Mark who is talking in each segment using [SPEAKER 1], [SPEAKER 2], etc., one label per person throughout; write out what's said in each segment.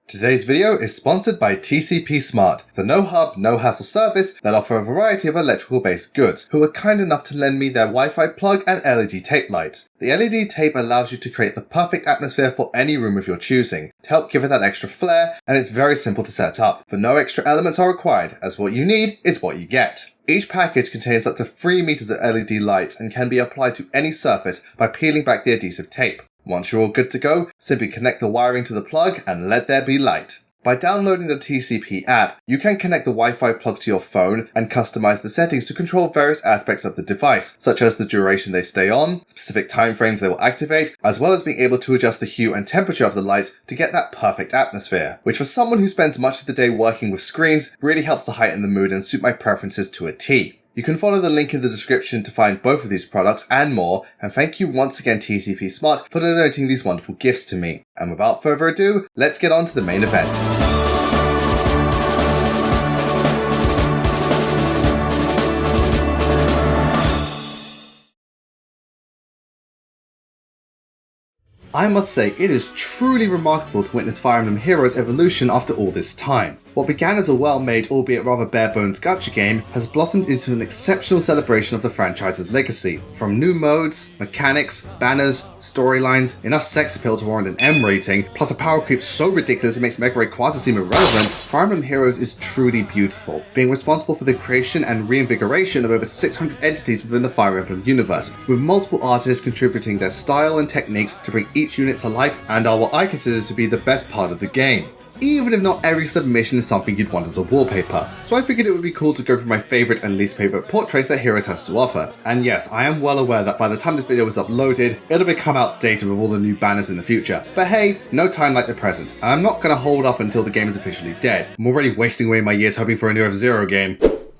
[SPEAKER 1] Today's video is sponsored by TCP Smart, the no-hub, no-hassle service that offer a variety of electrical-based goods, who were kind enough to lend me their Wi-Fi plug and LED tape lights. The LED tape allows you to create the perfect atmosphere for any room of your choosing, to help give it that extra flair, and it's very simple to set up, for no extra elements are required, as what you need is what you get. Each package contains up to 3 meters of LED lights and can be applied to any surface by peeling back the adhesive tape. Once you're all good to go, simply connect the wiring to the plug and let there be light. By downloading the TCP app, you can connect the Wi-Fi plug to your phone and customize the settings to control various aspects of the device, such as the duration they stay on, specific timeframes they will activate, as well as being able to adjust the hue and temperature of the lights to get that perfect atmosphere, which for someone who spends much of the day working with screens, really helps to heighten the mood and suit my preferences to a T. You can follow the link in the description to find both of these products and more, and thank you once again TCP Smart for donating these wonderful gifts to me. And without further ado, let's get on to the main event. I must say, it is truly remarkable to witness Fire Emblem Heroes' evolution after all this time. What began as a well-made, albeit rather bare-bones gacha game has blossomed into an exceptional celebration of the franchise's legacy. From new modes, mechanics, banners, storylines, enough sex appeal to warrant an M rating, plus a power creep so ridiculous it makes Mega Rayquaza seem irrelevant, Fire Emblem Heroes is truly beautiful, being responsible for the creation and reinvigoration of over 600 entities within the Fire Emblem universe, with multiple artists contributing their style and techniques to bring each unit to life and are what I consider to be the best part of the game. Even if not every submission is something you'd want as a wallpaper. So I figured it would be cool to go through my favourite and least favourite portraits that Heroes has to offer. And yes, I am well aware that by the time this video is uploaded, it'll become outdated with all the new banners in the future. But hey, no time like the present, and I'm not going to hold off until the game is officially dead. I'm already wasting away my years hoping for a new F-Zero game.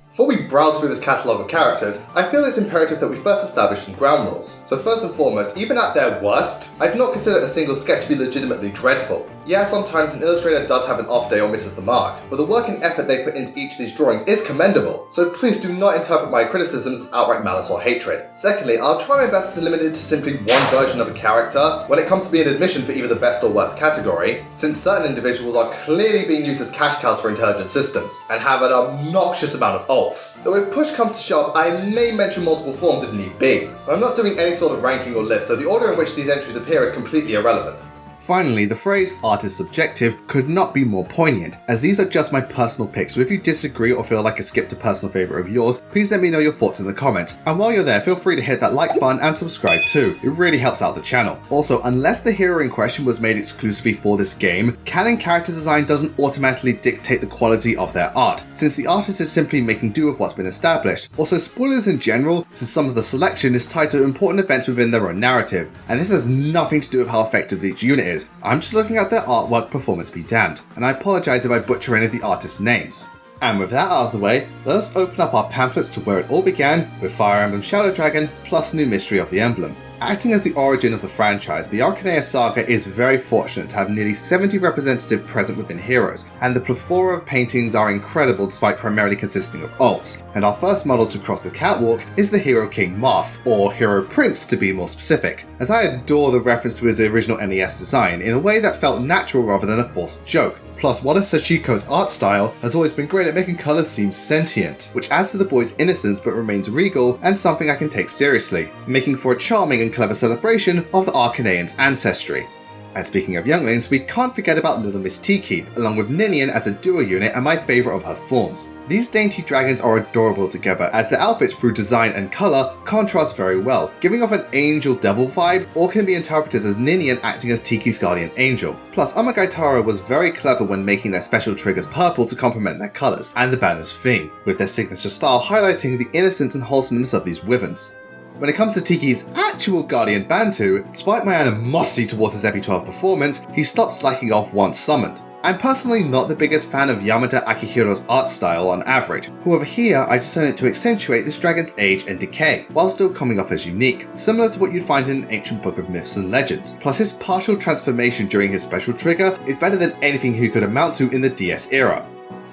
[SPEAKER 1] Before we browse through this catalogue of characters, I feel it's imperative that we first establish some ground rules. So first and foremost, even at their worst, I do not consider a single sketch to be legitimately dreadful. Yeah, sometimes an illustrator does have an off day or misses the mark, but the work and effort they put into each of these drawings is commendable, so please do not interpret my criticisms as outright malice or hatred. Secondly, I'll try my best to limit it to simply one version of a character when it comes to being admission for either the best or worst category, since certain individuals are clearly being used as cash cows for intelligent systems, and have an obnoxious amount of ults. Though if push comes to shove, I may mention multiple forms if need be, but I'm not doing any sort of ranking or list, so the order in which these entries appear is completely irrelevant. Finally, the phrase art is subjective could not be more poignant, as these are just my personal picks, so if you disagree or feel like I skipped a personal favourite of yours, please let me know your thoughts in the comments. And while you're there, feel free to hit that like button and subscribe too, it really helps out the channel. Also, unless the hero in question was made exclusively for this game, canon character design doesn't automatically dictate the quality of their art, since the artist is simply making do with what's been established. Also, spoilers in general, since some of the selection is tied to important events within their own narrative, and this has nothing to do with how effective each unit is. I'm just looking at their artwork, performance be damned, and I apologise if I butcher any of the artists' names. And with that out of the way, let us open up our pamphlets to where it all began with Fire Emblem Shadow Dragon plus New Mystery of the Emblem. Acting as the origin of the franchise, the Arcanea saga is very fortunate to have nearly 70 representatives present within Heroes, and the plethora of paintings are incredible despite primarily consisting of alts. And our first model to cross the catwalk is the Hero King Marth, or Hero Prince to be more specific, as I adore the reference to his original NES design in a way that felt natural rather than a forced joke. Plus, Wallace Sachiko's art style has always been great at making colours seem sentient, which adds to the boy's innocence but remains regal and something I can take seriously, making for a charming and clever celebration of the Arcanean's ancestry. And speaking of younglings, we can't forget about Little Miss Tiki, along with Ninian as a duo unit and my favourite of her forms. These dainty dragons are adorable together, as their outfits through design and colour contrast very well, giving off an angel-devil vibe, or can be interpreted as Ninian acting as Tiki's guardian angel. Plus, Amagaitara was very clever when making their special triggers purple to complement their colours, and the banner's theme, with their signature style highlighting the innocence and wholesomeness of these wyverns. When it comes to Tiki's actual guardian Bantu, despite my animosity towards his Epi 12 performance, he stopped slacking off once summoned. I'm personally not the biggest fan of Yamada Akihiro's art style on average, however here I discern it to accentuate this dragon's age and decay, while still coming off as unique, similar to what you'd find in an ancient book of myths and legends. Plus his partial transformation during his special trigger is better than anything he could amount to in the DS era.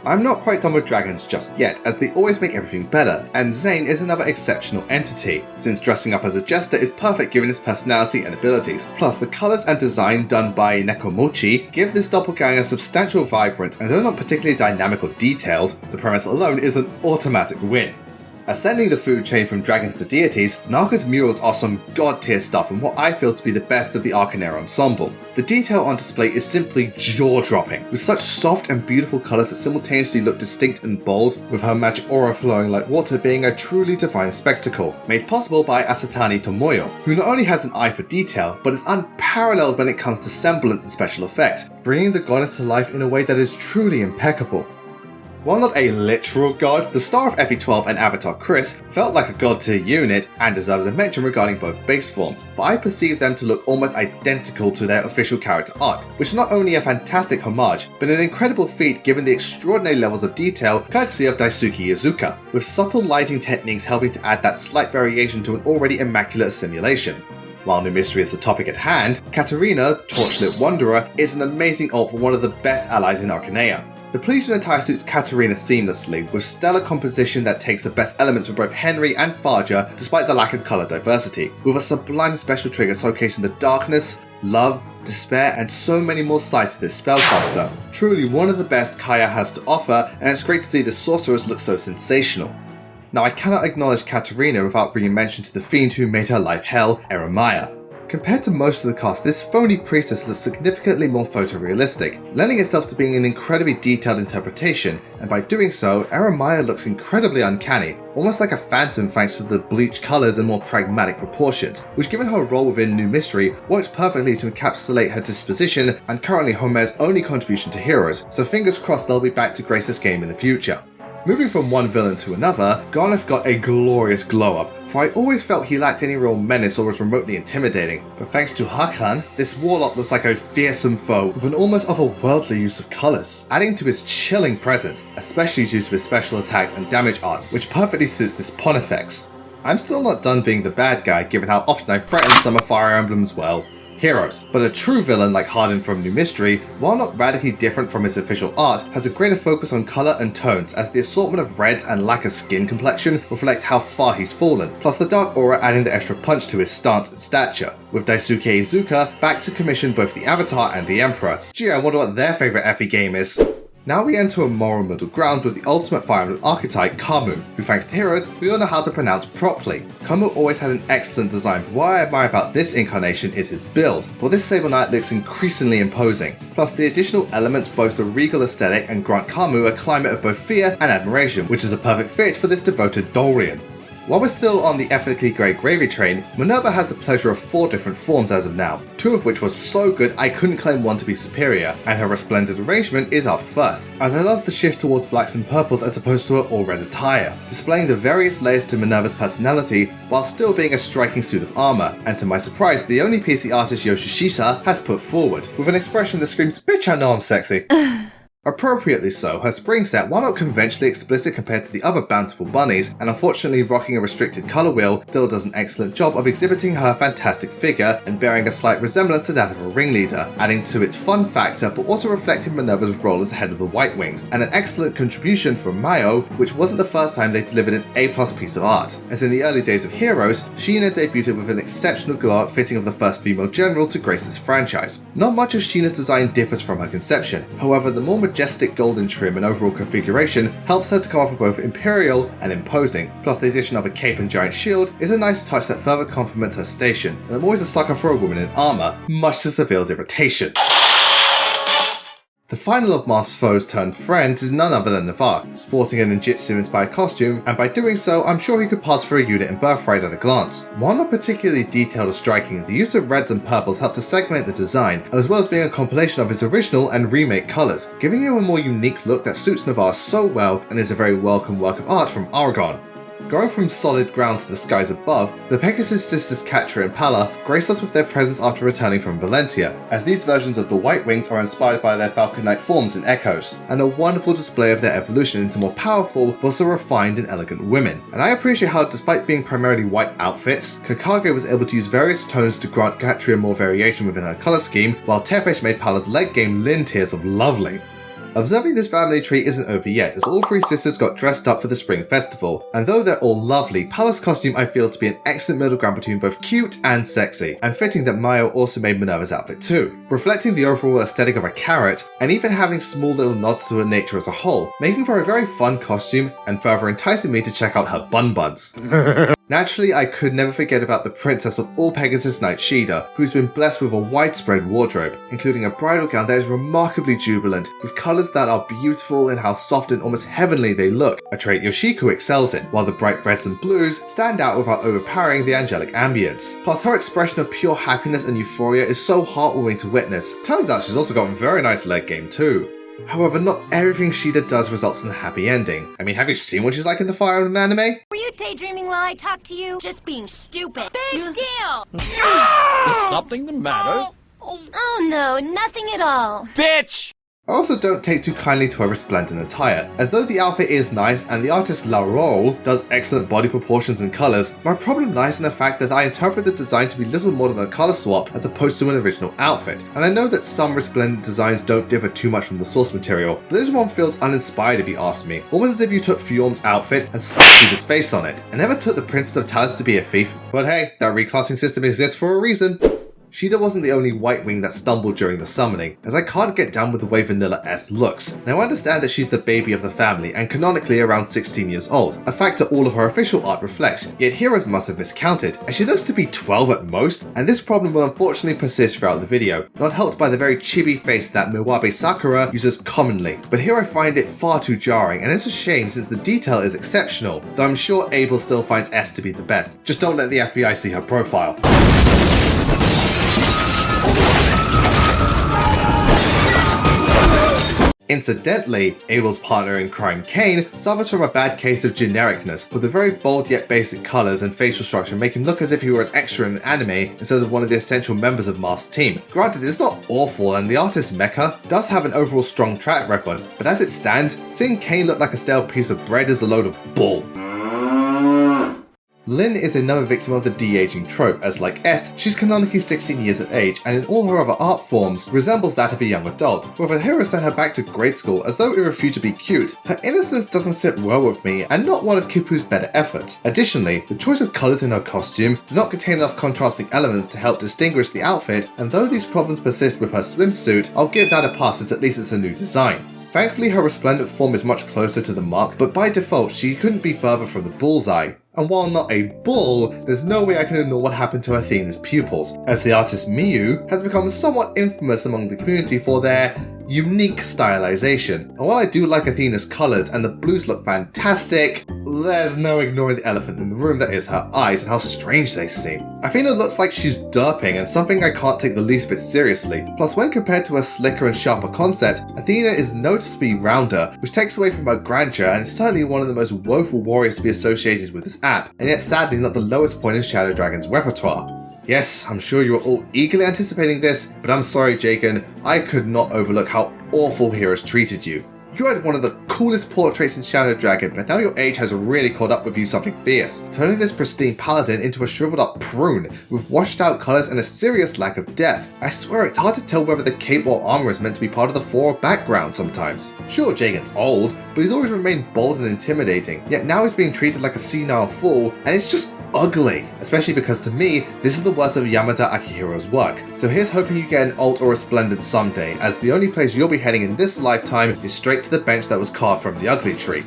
[SPEAKER 1] I'm not quite done with dragons just yet, as they always make everything better, and Zane is another exceptional entity, since dressing up as a jester is perfect given his personality and abilities. Plus, the colours and design done by Nekomochi give this doppelganger substantial vibrance, and though not particularly dynamic or detailed, the premise alone is an automatic win. Ascending the food chain from dragons to deities, Naka's murals are some god tier stuff and what I feel to be the best of the Arcanera ensemble. The detail on display is simply jaw-dropping, with such soft and beautiful colours that simultaneously look distinct and bold, with her magic aura flowing like water being a truly divine spectacle, made possible by Asatani Tomoyo, who not only has an eye for detail, but is unparalleled when it comes to semblance and special effects, bringing the goddess to life in a way that is truly impeccable. While not a literal god, the star of FE12 and Avatar Chris felt like a god tier unit and deserves a mention regarding both base forms, but I perceive them to look almost identical to their official character art, which is not only a fantastic homage, but an incredible feat given the extraordinary levels of detail courtesy of Daisuke Iizuka, with subtle lighting techniques helping to add that slight variation to an already immaculate simulation. While New Mystery is the topic at hand, Katarina, Torchlit Wanderer, is an amazing ult for one of the best allies in Arcanea. The Plesion attire suits Katarina seamlessly, with stellar composition that takes the best elements from both Henry and Faja despite the lack of colour diversity, with a sublime special trigger showcasing the darkness, love, despair and so many more sides to this spellcaster. Truly one of the best Kaya has to offer, and it's great to see the sorceress look so sensational. Now I cannot acknowledge Katarina without bringing mention to the fiend who made her life hell, Eremiah. Compared to most of the cast, this phony priestess looks significantly more photorealistic, lending itself to being an incredibly detailed interpretation, and by doing so, Eremiah looks incredibly uncanny, almost like a phantom thanks to the bleached colours and more pragmatic proportions, which given her role within New Mystery, works perfectly to encapsulate her disposition and currently Homer's only contribution to Heroes, so fingers crossed they'll be back to grace this game in the future. Moving from one villain to another, Garneth got a glorious glow up, for I always felt he lacked any real menace or was remotely intimidating, but thanks to Hakan, this warlock looks like a fearsome foe with an almost otherworldly use of colours, adding to his chilling presence, especially due to his special attacks and damage art, which perfectly suits this Pontifex. I'm still not done being the bad guy given how often I threaten some of Fire Emblem's, well, heroes, but a true villain like Hardin from New Mystery, while not radically different from his official art, has a greater focus on colour and tones as the assortment of reds and lack of skin complexion reflect how far he's fallen, plus the dark aura adding the extra punch to his stance and stature, with Daisuke Iizuka back to commission both the Avatar and the Emperor. Gee, I wonder what their favourite FE game is. Now we enter a moral middle ground with the ultimate Fire Emblem archetype, Kamu, who thanks to Heroes, we all know how to pronounce properly. Kamu always had an excellent design, but what I admire about this incarnation is his build, while this Sable Knight looks increasingly imposing. Plus the additional elements boast a regal aesthetic and grant Kamu a climate of both fear and admiration, which is a perfect fit for this devoted Dorian. While we're still on the ethnically grey gravy train, Minerva has the pleasure of 4 different forms as of now, 2 of which was so good I couldn't claim one to be superior, and her resplendent arrangement is up first, as I love the shift towards blacks and purples as opposed to her all-red attire, displaying the various layers to Minerva's personality while still being a striking suit of armour, and to my surprise the only piece the artist Yoshishisa has put forward, with an expression that screams, "Bitch, I know I'm sexy." Appropriately so, her spring set, while not conventionally explicit compared to the other bountiful bunnies, and unfortunately rocking a restricted colour wheel, still does an excellent job of exhibiting her fantastic figure and bearing a slight resemblance to that of a ringleader, adding to its fun factor but also reflecting Minerva's role as the head of the White Wings, and an excellent contribution from Mayo, which wasn't the first time they delivered an A+ piece of art, as in the early days of Heroes, Sheena debuted with an exceptional glow-up fitting of the first female general to grace this franchise. Not much of Sheena's design differs from her conception, however the more majestic golden trim and overall configuration helps her to come off as both imperial and imposing, plus the addition of a cape and giant shield is a nice touch that further complements her station, and I'm always a sucker for a woman in armour, much to Seville's irritation. The final of Marth's foes turned friends is none other than Navarre, sporting a ninjutsu-inspired costume, and by doing so, I'm sure he could pass for a unit in Birthright at a glance. While not particularly detailed or striking, the use of reds and purples helped to segment the design, as well as being a compilation of his original and remake colours, giving him a more unique look that suits Navarre so well and is a very welcome work of art from Aragon. Going from solid ground to the skies above, the Pegasus sisters Catra and Pala grace us with their presence after returning from Valentia, as these versions of the White Wings are inspired by their Falcon Knight forms in Echoes, and a wonderful display of their evolution into more powerful but also refined and elegant women. And I appreciate how, despite being primarily white outfits, Kakage was able to use various tones to grant Gatria more variation within her colour scheme, while Tepesh made Pala's leg game Lin tiers of lovely. Observing this family tree isn't over yet, as all three sisters got dressed up for the spring festival, and though they're all lovely, Pallas' costume I feel to be an excellent middle ground between both cute and sexy, and fitting that Mayo also made Minerva's outfit too, reflecting the overall aesthetic of a carrot, and even having small little nods to her nature as a whole, making for a very fun costume, and further enticing me to check out her bun buns. Naturally, I could never forget about the princess of all Pegasus Knight, Shida, who's been blessed with a widespread wardrobe, including a bridal gown that is remarkably jubilant, with colours that are beautiful in how soft and almost heavenly they look, a trait Yoshiko excels in, while the bright reds and blues stand out without overpowering the angelic ambience. Plus, her expression of pure happiness and euphoria is so heartwarming to witness. Turns out she's also got a very nice leg game too. However, not everything Shida does results in a happy ending. I mean, have you seen what she's like in the Fire Emblem anime?
[SPEAKER 2] Were you daydreaming while I talked to you? Just being stupid. Big deal!
[SPEAKER 3] Is something the matter?
[SPEAKER 2] Oh no, nothing at all.
[SPEAKER 3] Bitch!
[SPEAKER 1] I also don't take too kindly to her resplendent attire. As though the outfit is nice and the artist La Rolle does excellent body proportions and colours, my problem lies in the fact that I interpret the design to be little more than a colour swap as opposed to an original outfit. And I know that some resplendent designs don't differ too much from the source material, but this one feels uninspired if you ask me. Almost as if you took Fjord's outfit and slapped his face on it, and never took the Princess of Talis to be a thief. But hey, that reclassing system exists for a reason. Shida wasn't the only White Wing that stumbled during the summoning, as I can't get down with the way Vanilla S looks. Now I understand that she's the baby of the family and canonically around 16 years old, a fact that all of her official art reflects, yet heroes must have miscounted, as she looks to be 12 at most, and this problem will unfortunately persist throughout the video, not helped by the very chibi face that Miwabe Sakura uses commonly. But here I find it far too jarring, and it's a shame since the detail is exceptional, though I'm sure Abel still finds S to be the best. Just don't let the FBI see her profile. Incidentally, Abel's partner in crime, Kane, suffers from a bad case of genericness, with the very bold yet basic colours and facial structure make him look as if he were an extra in an anime instead of one of the essential members of Marth's team. Granted, it's not awful, and the artist Mecha does have an overall strong track record, but as it stands, seeing Kane look like a stale piece of bread is a load of bull. Lyn is another victim of the de-aging trope, as like S, she's canonically 16 years of age, and in all her other art forms resembles that of a young adult, with her hero sent her back to grade school as though it refused to be cute. Her innocence doesn't sit well with me, and not one of Kipu's better efforts. Additionally, the choice of colours in her costume do not contain enough contrasting elements to help distinguish the outfit, and though these problems persist with her swimsuit, I'll give that a pass since at least it's a new design. Thankfully, her resplendent form is much closer to the mark, but by default, she couldn't be further from the bullseye. And while not a bull, there's no way I can ignore what happened to Athena's pupils, as the artist Miyu has become somewhat infamous among the community for their unique stylization. And while I do like Athena's colours and the blues look fantastic, there's no ignoring the elephant in the room that is her eyes and how strange they seem. Athena looks like she's derping and something I can't take the least bit seriously. Plus, when compared to her slicker and sharper concept, Athena is noticeably rounder, which takes away from her grandeur and is certainly one of the most woeful warriors to be associated with this app, and yet sadly not the lowest point in Shadow Dragon's repertoire. Yes, I'm sure you are all eagerly anticipating this, but I'm sorry, Jaken, I could not overlook how awful heroes treated you. You had one of the coolest portraits in Shadow Dragon, but now your age has really caught up with you something fierce, turning this pristine paladin into a shriveled up prune with washed out colours and a serious lack of depth. I swear it's hard to tell whether the cape or armour is meant to be part of the fore or background sometimes. Sure, Jagen's old, but he's always remained bold and intimidating, yet now he's being treated like a senile fool, and it's just ugly. Especially because to me, this is the worst of Yamada Akihiro's work. So here's hoping you get an alt or resplendent someday, as the only place you'll be heading in this lifetime is straight to the bench that was carved from the ugly tree.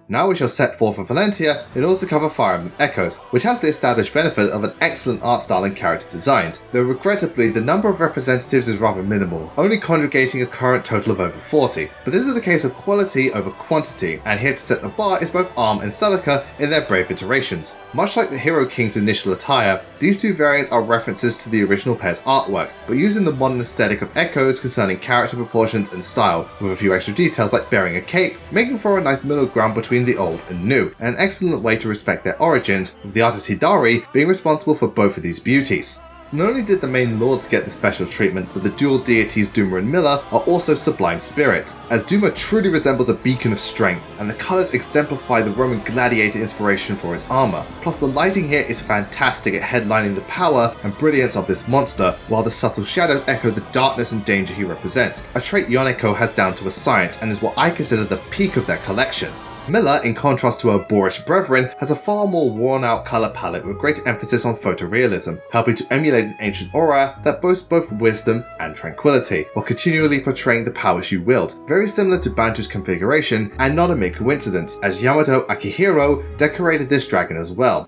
[SPEAKER 1] Now we shall set forth for Valentia in order to cover Fire Emblem Echoes, which has the established benefit of an excellent art style and character design, though regrettably the number of representatives is rather minimal, only congregating a current total of over 40. But this is a case of quality over quantity, and here to set the bar is both Arm and Celica in their brave iterations. Much like the Hero King's initial attire, these two variants are references to the original pair's artwork, but using the modern aesthetic of Echoes concerning character proportions and style, with a few extra details like bearing a cape, making for a nice middle ground between the old and new, and an excellent way to respect their origins, with the artist Hidari being responsible for both of these beauties. Not only did the main lords get the special treatment, but the dual deities Duma and Miller are also sublime spirits, as Duma truly resembles a beacon of strength, and the colours exemplify the Roman gladiator inspiration for his armour. Plus the lighting here is fantastic at headlining the power and brilliance of this monster, while the subtle shadows echo the darkness and danger he represents, a trait Yoneko has down to a science and is what I consider the peak of their collection. Miller, in contrast to her boorish brethren, has a far more worn-out colour palette with greater emphasis on photorealism, helping to emulate an ancient aura that boasts both wisdom and tranquility, while continually portraying the power she wields, very similar to Bantu's configuration, and not a mere coincidence, as Yamato Akihiro decorated this dragon as well.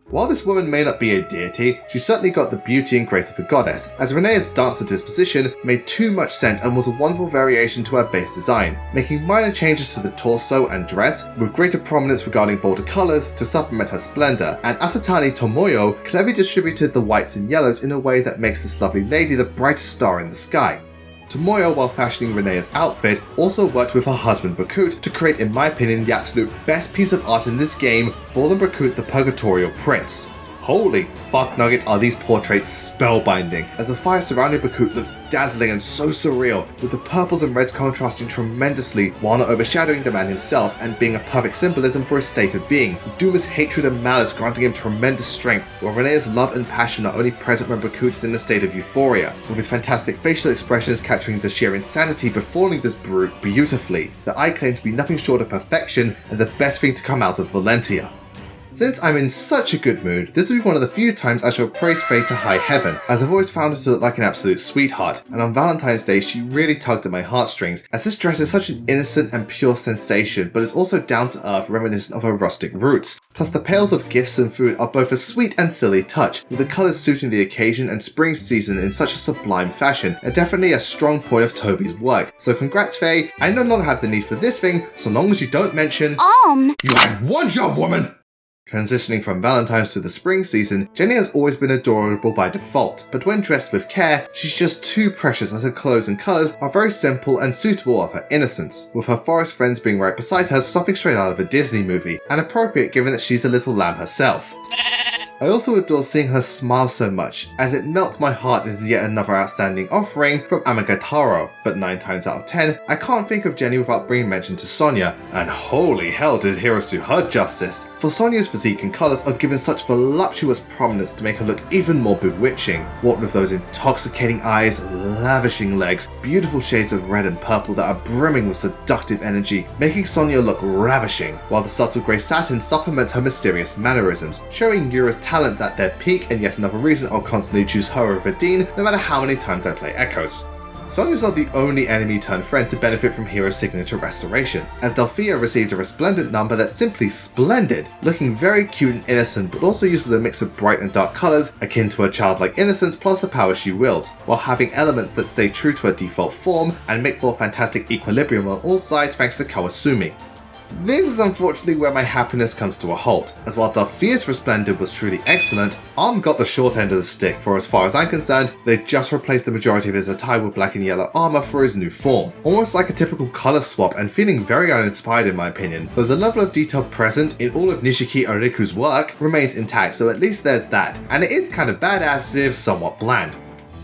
[SPEAKER 1] While this woman may not be a deity, she certainly got the beauty and grace of a goddess, as Renea's dancer disposition made too much sense and was a wonderful variation to her base design, making minor changes to the torso and dress, with greater prominence regarding bolder colours to supplement her splendour, and Asatani Tomoyo cleverly distributed the whites and yellows in a way that makes this lovely lady the brightest star in the sky. Tomoyo, while fashioning Renea's outfit, also worked with her husband Bakut to create, in my opinion, the absolute best piece of art in this game, Fallen Bakut the Purgatorial Prince. Holy fuck nuggets are these portraits spellbinding, as the fire surrounding Bakut looks dazzling and so surreal, with the purples and reds contrasting tremendously while not overshadowing the man himself and being a perfect symbolism for his state of being, with Duma's hatred and malice granting him tremendous strength, while Renea's love and passion are only present when Bakut's in a state of euphoria, with his fantastic facial expressions capturing the sheer insanity befalling this brute beautifully, that I claim to be nothing short of perfection and the best thing to come out of Valentia. Since I'm in such a good mood, this will be one of the few times I shall praise Faye to high heaven, as I've always found her to look like an absolute sweetheart, and on Valentine's Day she really tugged at my heartstrings, as this dress is such an innocent and pure sensation, but is also down to earth, reminiscent of her rustic roots. Plus the pails of gifts and food are both a sweet and silly touch, with the colours suiting the occasion and spring season in such a sublime fashion, and definitely a strong point of Toby's work. So congrats Faye, I no longer have the need for this thing, so long as you don't mention You had one job, woman! Transitioning from Valentine's to the spring season, Jenny has always been adorable by default, but when dressed with care, she's just too precious as her clothes and colours are very simple and suitable of her innocence, with her forest friends being right beside her something straight out of a Disney movie, and appropriate given that she's a little lamb herself. I also adore seeing her smile so much, as it melts my heart as yet another outstanding offering from Amagataro, but 9 times out of 10, I can't think of Jenny without bringing mention to Sonia, and holy hell did Hirosu her justice, for Sonia's physique and colours are given such voluptuous prominence to make her look even more bewitching, what with those intoxicating eyes, lavishing legs, beautiful shades of red and purple that are brimming with seductive energy, making Sonia look ravishing, while the subtle grey satin supplements her mysterious mannerisms, showing Yura's talents at their peak, and yet another reason I'll constantly choose her over Dean no matter how many times I play Echoes. Sonia's not the only enemy turned friend to benefit from Hero's signature restoration, as Delphia received a resplendent number that's simply splendid, looking very cute and innocent, but also uses a mix of bright and dark colours akin to her childlike innocence plus the power she wields, while having elements that stay true to her default form and make for a fantastic equilibrium on all sides thanks to Kawasumi. This is unfortunately where my happiness comes to a halt, as while Delphia's Resplendent was truly excellent, Arm got the short end of the stick, for as far as I'm concerned, they just replaced the majority of his attire with black and yellow armour for his new form, almost like a typical colour swap and feeling very uninspired in my opinion, though the level of detail present in all of Nishiki Ariku's work remains intact, so at least there's that, and it is kind of badass if somewhat bland.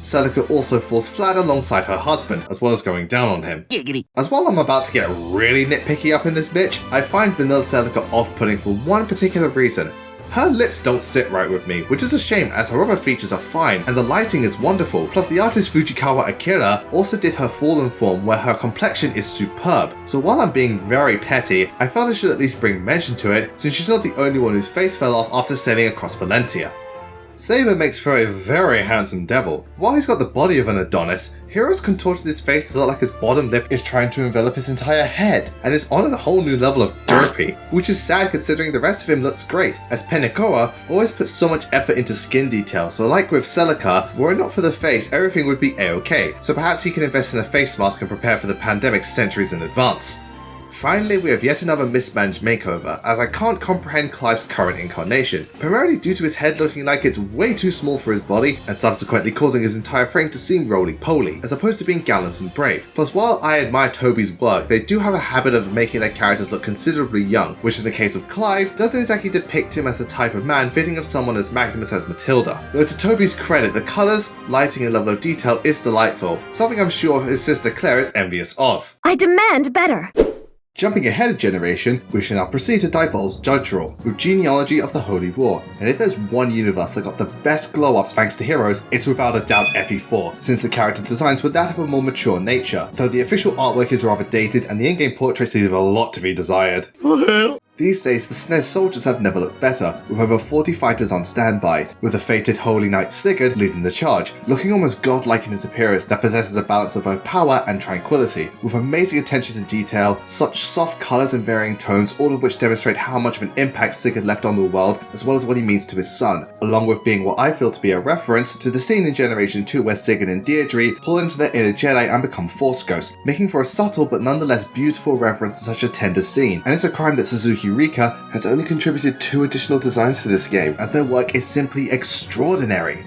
[SPEAKER 1] Celica also falls flat alongside her husband, as well as going down on him.
[SPEAKER 4] Giggity.
[SPEAKER 1] As while I'm about to get really nitpicky up in this bitch, I find vanilla Celica off-putting for one particular reason. Her lips don't sit right with me, which is a shame as her other features are fine and the lighting is wonderful, plus the artist Fujikawa Akira also did her fallen form where her complexion is superb, so while I'm being very petty, I felt I should at least bring mention to it since she's not the only one whose face fell off after sailing across Valentia. Saber makes for a very handsome devil. While he's got the body of an Adonis, Hero's contorted his face to look like his bottom lip is trying to envelop his entire head, and is on a whole new level of derpy, which is sad considering the rest of him looks great, as Penekoa always puts so much effort into skin detail, so like with Celica, were it not for the face, everything would be a-okay, so perhaps he can invest in a face mask and prepare for the pandemic centuries in advance. Finally, we have yet another mismanaged makeover, as I can't comprehend Clive's current incarnation, primarily due to his head looking like it's way too small for his body, and subsequently causing his entire frame to seem roly-poly, as opposed to being gallant and brave. Plus, while I admire Toby's work, they do have a habit of making their characters look considerably young, which in the case of Clive, doesn't exactly depict him as the type of man fitting of someone as magnanimous as Matilda. Though to Toby's credit, the colours, lighting and level of detail is delightful, something I'm sure his sister Claire is envious of.
[SPEAKER 4] I demand better!
[SPEAKER 1] Jumping ahead a generation, we shall now proceed to divulge Judge Rule with Genealogy of the Holy War, and if there's one universe that got the best glow-ups thanks to heroes, it's without a doubt FE4, since the character designs were that of a more mature nature, though the official artwork is rather dated and the in-game portraits leave a lot to be desired. These days, the SNES soldiers have never looked better, with over 40 fighters on standby, with the fated Holy Knight Sigurd leading the charge, looking almost godlike in his appearance that possesses a balance of both power and tranquility, with amazing attention to detail, such soft colours and varying tones, all of which demonstrate how much of an impact Sigurd left on the world, as well as what he means to his son, along with being what I feel to be a reference to the scene in Generation 2 where Sigurd and Deirdre pull into their inner Jedi and become Force Ghosts, making for a subtle but nonetheless beautiful reference to such a tender scene, and it's a crime that Suzuki Rika has only contributed 2 additional designs to this game, as their work is simply extraordinary.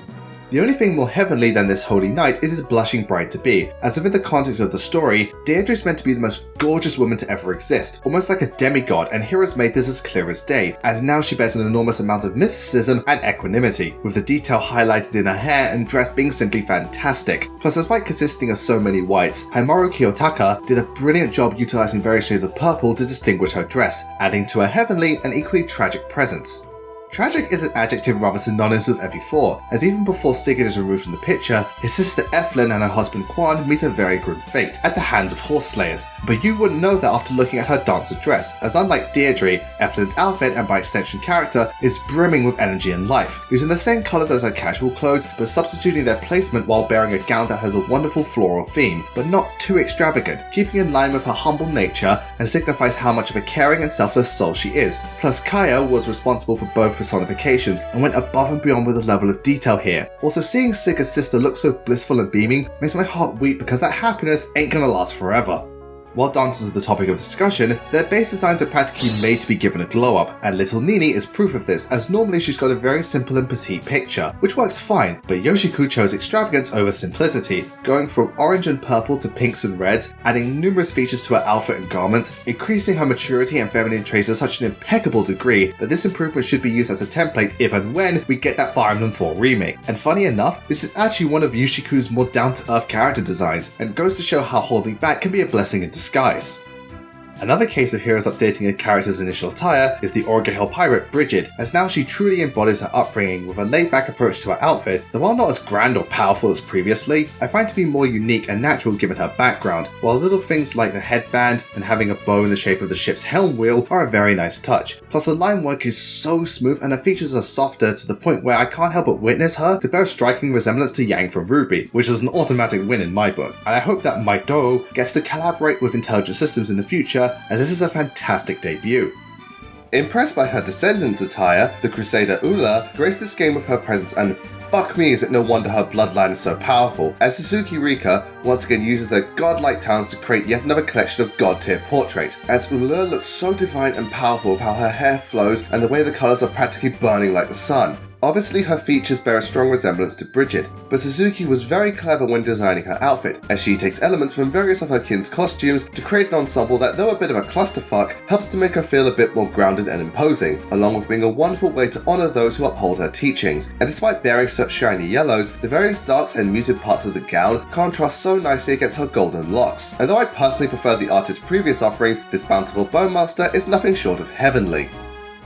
[SPEAKER 1] The only thing more heavenly than this Holy Knight is his blushing bride-to-be, as within the context of the story, Deirdre is meant to be the most gorgeous woman to ever exist, almost like a demigod, and heroes made this as clear as day, as now she bears an enormous amount of mysticism and equanimity, with the detail highlighted in her hair and dress being simply fantastic. Plus, despite consisting of so many whites, Haimaru Kiyotaka did a brilliant job utilizing various shades of purple to distinguish her dress, adding to her heavenly and equally tragic presence. Tragic is an adjective rather synonymous with FE4, as even before Sigurd is removed from the picture, his sister Eflin and her husband Quan meet a very grim fate at the hands of horse slayers. But you wouldn't know that after looking at her dancer dress, as unlike Deirdre, Eflin's outfit and by extension character is brimming with energy and life, using the same colours as her casual clothes but substituting their placement while bearing a gown that has a wonderful floral theme, but not too extravagant, keeping in line with her humble nature and signifies how much of a caring and selfless soul she is. Plus, Kaya was responsible for both personifications and went above and beyond with the level of detail here. Also, seeing Sigurd's sister look so blissful and beaming makes my heart weep because that happiness ain't gonna last forever. While dancers are the topic of discussion, their base designs are practically made to be given a glow up, and little Nini is proof of this, as normally she's got a very simple and petite picture, which works fine, but Yoshiko chose extravagance over simplicity, going from orange and purple to pinks and reds, adding numerous features to her outfit and garments, increasing her maturity and feminine traits to such an impeccable degree that this improvement should be used as a template if and when we get that Fire Emblem 4 remake. And funny enough, this is actually one of Yoshiko's more down-to-earth character designs, and goes to show how holding back can be a blessing in disguise. Another case of heroes updating a character's initial attire is the Orgahel pirate Brigid, as now she truly embodies her upbringing with a laid-back approach to her outfit that, while not as grand or powerful as previously, I find to be more unique and natural given her background, while little things like the headband and having a bow in the shape of the ship's helm wheel are a very nice touch. Plus, the line work is so smooth and her features are softer to the point where I can't help but witness her to bear a striking resemblance to Yang from Ruby, which is an automatic win in my book, and I hope that Maito gets to collaborate with Intelligent Systems in the future, as this is a fantastic debut. Impressed by her descendants' attire, the Crusader Ula graced this game with her presence, and fuck me is it no wonder her bloodline is so powerful, as Suzuki Rika once again uses their godlike talents to create yet another collection of god-tier portraits, as Ula looks so divine and powerful with how her hair flows and the way the colours are practically burning like the sun. Obviously, her features bear a strong resemblance to Brigid, but Suzuki was very clever when designing her outfit, as she takes elements from various of her kin's costumes to create an ensemble that, though a bit of a clusterfuck, helps to make her feel a bit more grounded and imposing, along with being a wonderful way to honour those who uphold her teachings. And despite bearing such shiny yellows, the various darks and muted parts of the gown contrast so nicely against her golden locks. And though I personally prefer the artist's previous offerings, this bountiful Bowmaster is nothing short of heavenly.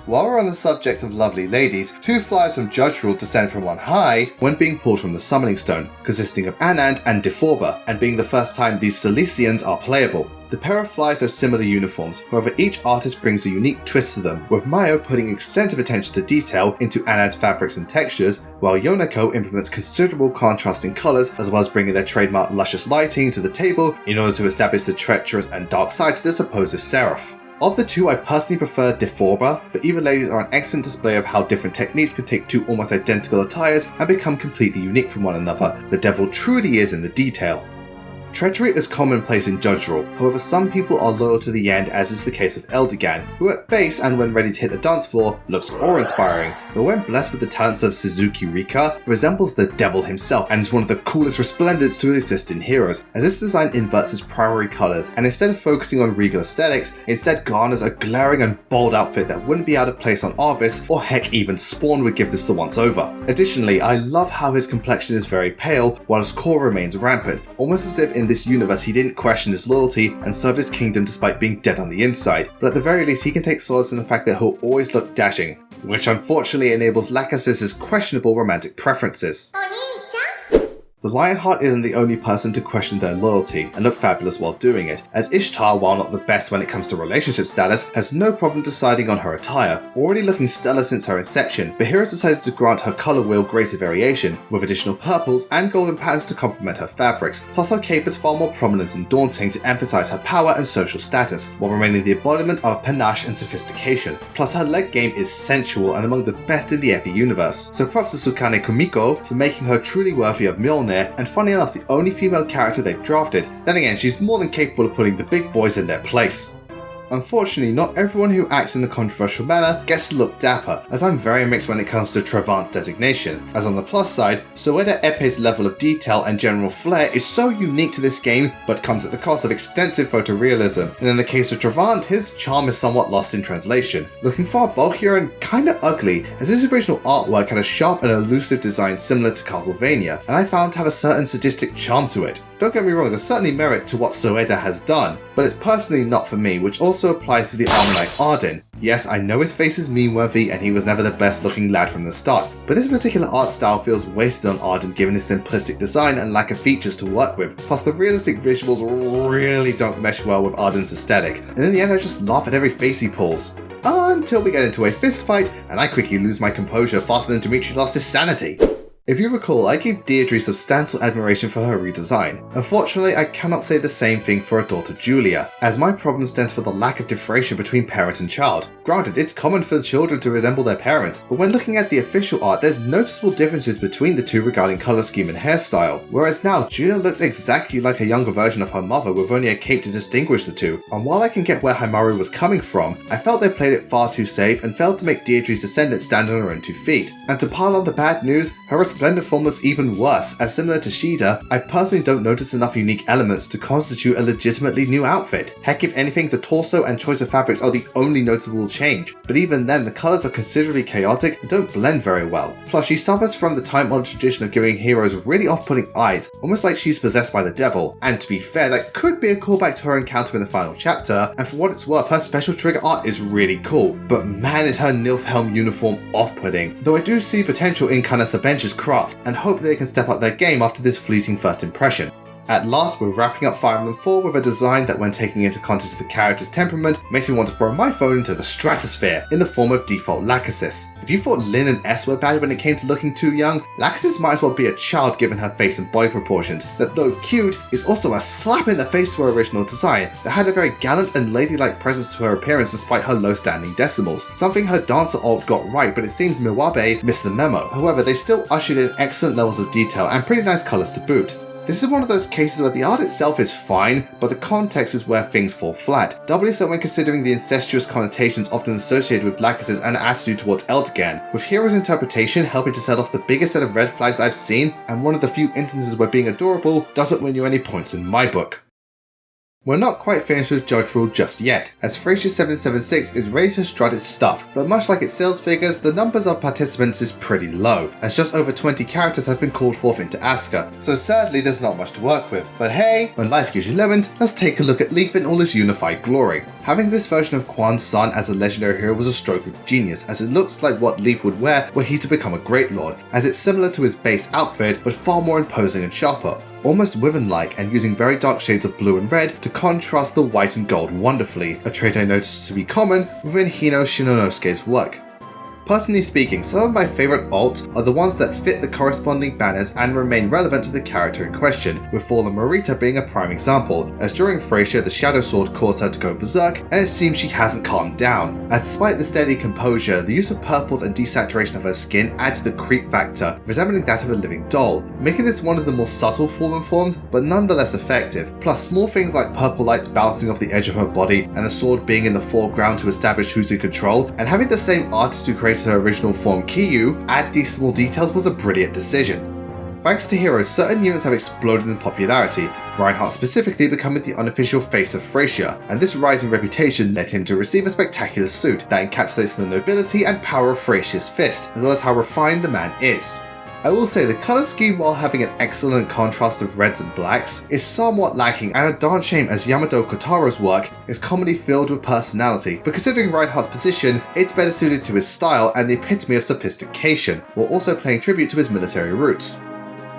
[SPEAKER 1] While we're on the subject of lovely ladies, 2 flyers from Judge Rule descend from on high when being pulled from the Summoning Stone, consisting of Anand and Deforba, and being the first time these Silesians are playable. The pair of flies have similar uniforms, however each artist brings a unique twist to them, with Mayo putting extensive attention to detail into Anand's fabrics and textures, while Yonako implements considerable contrast in colours, as well as bringing their trademark luscious lighting to the table in order to establish the treacherous and dark side to the supposed Seraph. Of the 2, I personally prefer Deforba, but either ladies are an excellent display of how different techniques can take 2 almost identical attires and become completely unique from one another. The devil truly is in the detail. Treachery is commonplace in judge rule, however some people are loyal to the end, as is the case with Eldigan, who at base and when ready to hit the dance floor looks awe-inspiring, but when blessed with the talents of Suzuki Rika, resembles the devil himself and is one of the coolest resplendents to exist in Heroes, as this design inverts his primary colours and instead of focusing on regal aesthetics, instead garners a glaring and bold outfit that wouldn't be out of place on Arvis, or heck even Spawn would give this the once over. Additionally, I love how his complexion is very pale while his core remains rampant, almost as if in this universe he didn't question his loyalty and served his kingdom despite being dead on the inside, but at the very least he can take solace in the fact that he'll always look dashing, which unfortunately enables Lachesis' questionable romantic preferences. The Lionheart isn't the only person to question their loyalty and look fabulous while doing it, as Ishtar, while not the best when it comes to relationship status, has no problem deciding on her attire, already looking stellar since her inception, but Heroes decided to grant her colour wheel greater variation, with additional purples and golden patterns to complement her fabrics, plus her cape is far more prominent and daunting to emphasise her power and social status, while remaining the embodiment of panache and sophistication, plus her leg game is sensual and among the best in the Epi universe, so props to Sukane Kumiko for making her truly worthy of Mjolnir, and funny enough the only female character they've drafted. Then again, she's more than capable of putting the big boys in their place. Unfortunately, not everyone who acts in a controversial manner gets to look dapper, as I'm very mixed when it comes to Travant's designation, as on the plus side, Soeda Epe's level of detail and general flair is so unique to this game, but comes at the cost of extensive photorealism, and in the case of Travant, his charm is somewhat lost in translation, looking far bulkier and kinda ugly, as his original artwork had a sharp and elusive design similar to Castlevania, and I found to have a certain sadistic charm to it. Don't get me wrong, there's certainly merit to what Soeda has done, but it's personally not for me, which also applies to the Armor Knight Arden. Yes, I know his face is meme-worthy and he was never the best looking lad from the start, but this particular art style feels wasted on Arden given his simplistic design and lack of features to work with, plus the realistic visuals really don't mesh well with Arden's aesthetic, and in the end I just laugh at every face he pulls. Until we get into a fist fight, and I quickly lose my composure faster than Dimitri lost his sanity. If you recall, I gave Deirdre substantial admiration for her redesign. Unfortunately, I cannot say the same thing for her daughter Julia, as my problem stems for the lack of differentiation between parent and child. Granted, it's common for children to resemble their parents, but when looking at the official art, there's noticeable differences between the two regarding colour scheme and hairstyle, whereas now Julia looks exactly like a younger version of her mother with only a cape to distinguish the two, and while I can get where Himaru was coming from, I felt they played it far too safe and failed to make Deirdre's descendant stand on her own 2 feet. And to pile on the bad news, her resplendent form looks even worse, as similar to Shida, I personally don't notice enough unique elements to constitute a legitimately new outfit. Heck, if anything, the torso and choice of fabrics are the only noticeable change, but even then the colours are considerably chaotic and don't blend very well. Plus, she suffers from the time-honoured tradition of giving heroes really off-putting eyes, almost like she's possessed by the devil, and to be fair, that could be a callback to her encounter in the final chapter, and for what it's worth, her special trigger art is really cool, but man is her Nilfhelm uniform off-putting, though I do see potential in Kanasa Bench's craft, and hope they can step up their game after this fleeting first impression. At last, we're wrapping up Fire Emblem 4 with a design that, when taking into context the character's temperament, makes me want to throw my phone into the stratosphere in the form of default Lachesis. If you thought Lyn and S were bad when it came to looking too young, Lachesis might as well be a child given her face and body proportions, that though cute, is also a slap in the face to her original design that had a very gallant and ladylike presence to her appearance despite her low standing decimals, something her dancer alt got right, but it seems Miwabe missed the memo. However, they still ushered in excellent levels of detail and pretty nice colours to boot. This is one of those cases where the art itself is fine, but the context is where things fall flat, doubly so when considering the incestuous connotations often associated with Lachesis and attitude towards Eldigan, with Hero's interpretation helping to set off the biggest set of red flags I've seen, and one of the few instances where being adorable doesn't win you any points in my book. We're not quite finished with Judge Rule just yet, as Thracia 776 is ready to strut its stuff, but much like its sales figures, the numbers of participants is pretty low, as just over 20 characters have been called forth into Asuka, so sadly there's not much to work with. But hey, when life gives you lemons, let's take a look at Leaf in all his unified glory. Having this version of Quan's son as a legendary hero was a stroke of genius, as it looks like what Leaf would wear were he to become a Great Lord, as it's similar to his base outfit, but far more imposing and sharper, almost Wyvern-like, and using very dark shades of blue and red to contrast the white and gold wonderfully, a trait I noticed to be common within Hino Shinnonosuke's work. Personally speaking, some of my favourite alts are the ones that fit the corresponding banners and remain relevant to the character in question, with Fallen Marita being a prime example, as during Thracia the Shadow Sword caused her to go berserk, and it seems she hasn't calmed down, as despite the steady composure, the use of purples and desaturation of her skin add to the creep factor, resembling that of a living doll, making this one of the more subtle Fallen forms, but nonetheless effective, plus small things like purple lights bouncing off the edge of her body, and the sword being in the foreground to establish who's in control, and having the same artist who created her original form Kiyu add these small details was a brilliant decision. Thanks to Heroes, certain units have exploded in popularity, Reinhardt specifically becoming the unofficial face of Thracia, and this rise in reputation led him to receive a spectacular suit that encapsulates the nobility and power of Thracia's fist, as well as how refined the man is. I will say the colour scheme, while having an excellent contrast of reds and blacks, is somewhat lacking, and a darn shame as Yamato Kotaro's work is commonly filled with personality, but considering Reinhardt's position, it's better suited to his style and the epitome of sophistication, while also paying tribute to his military roots.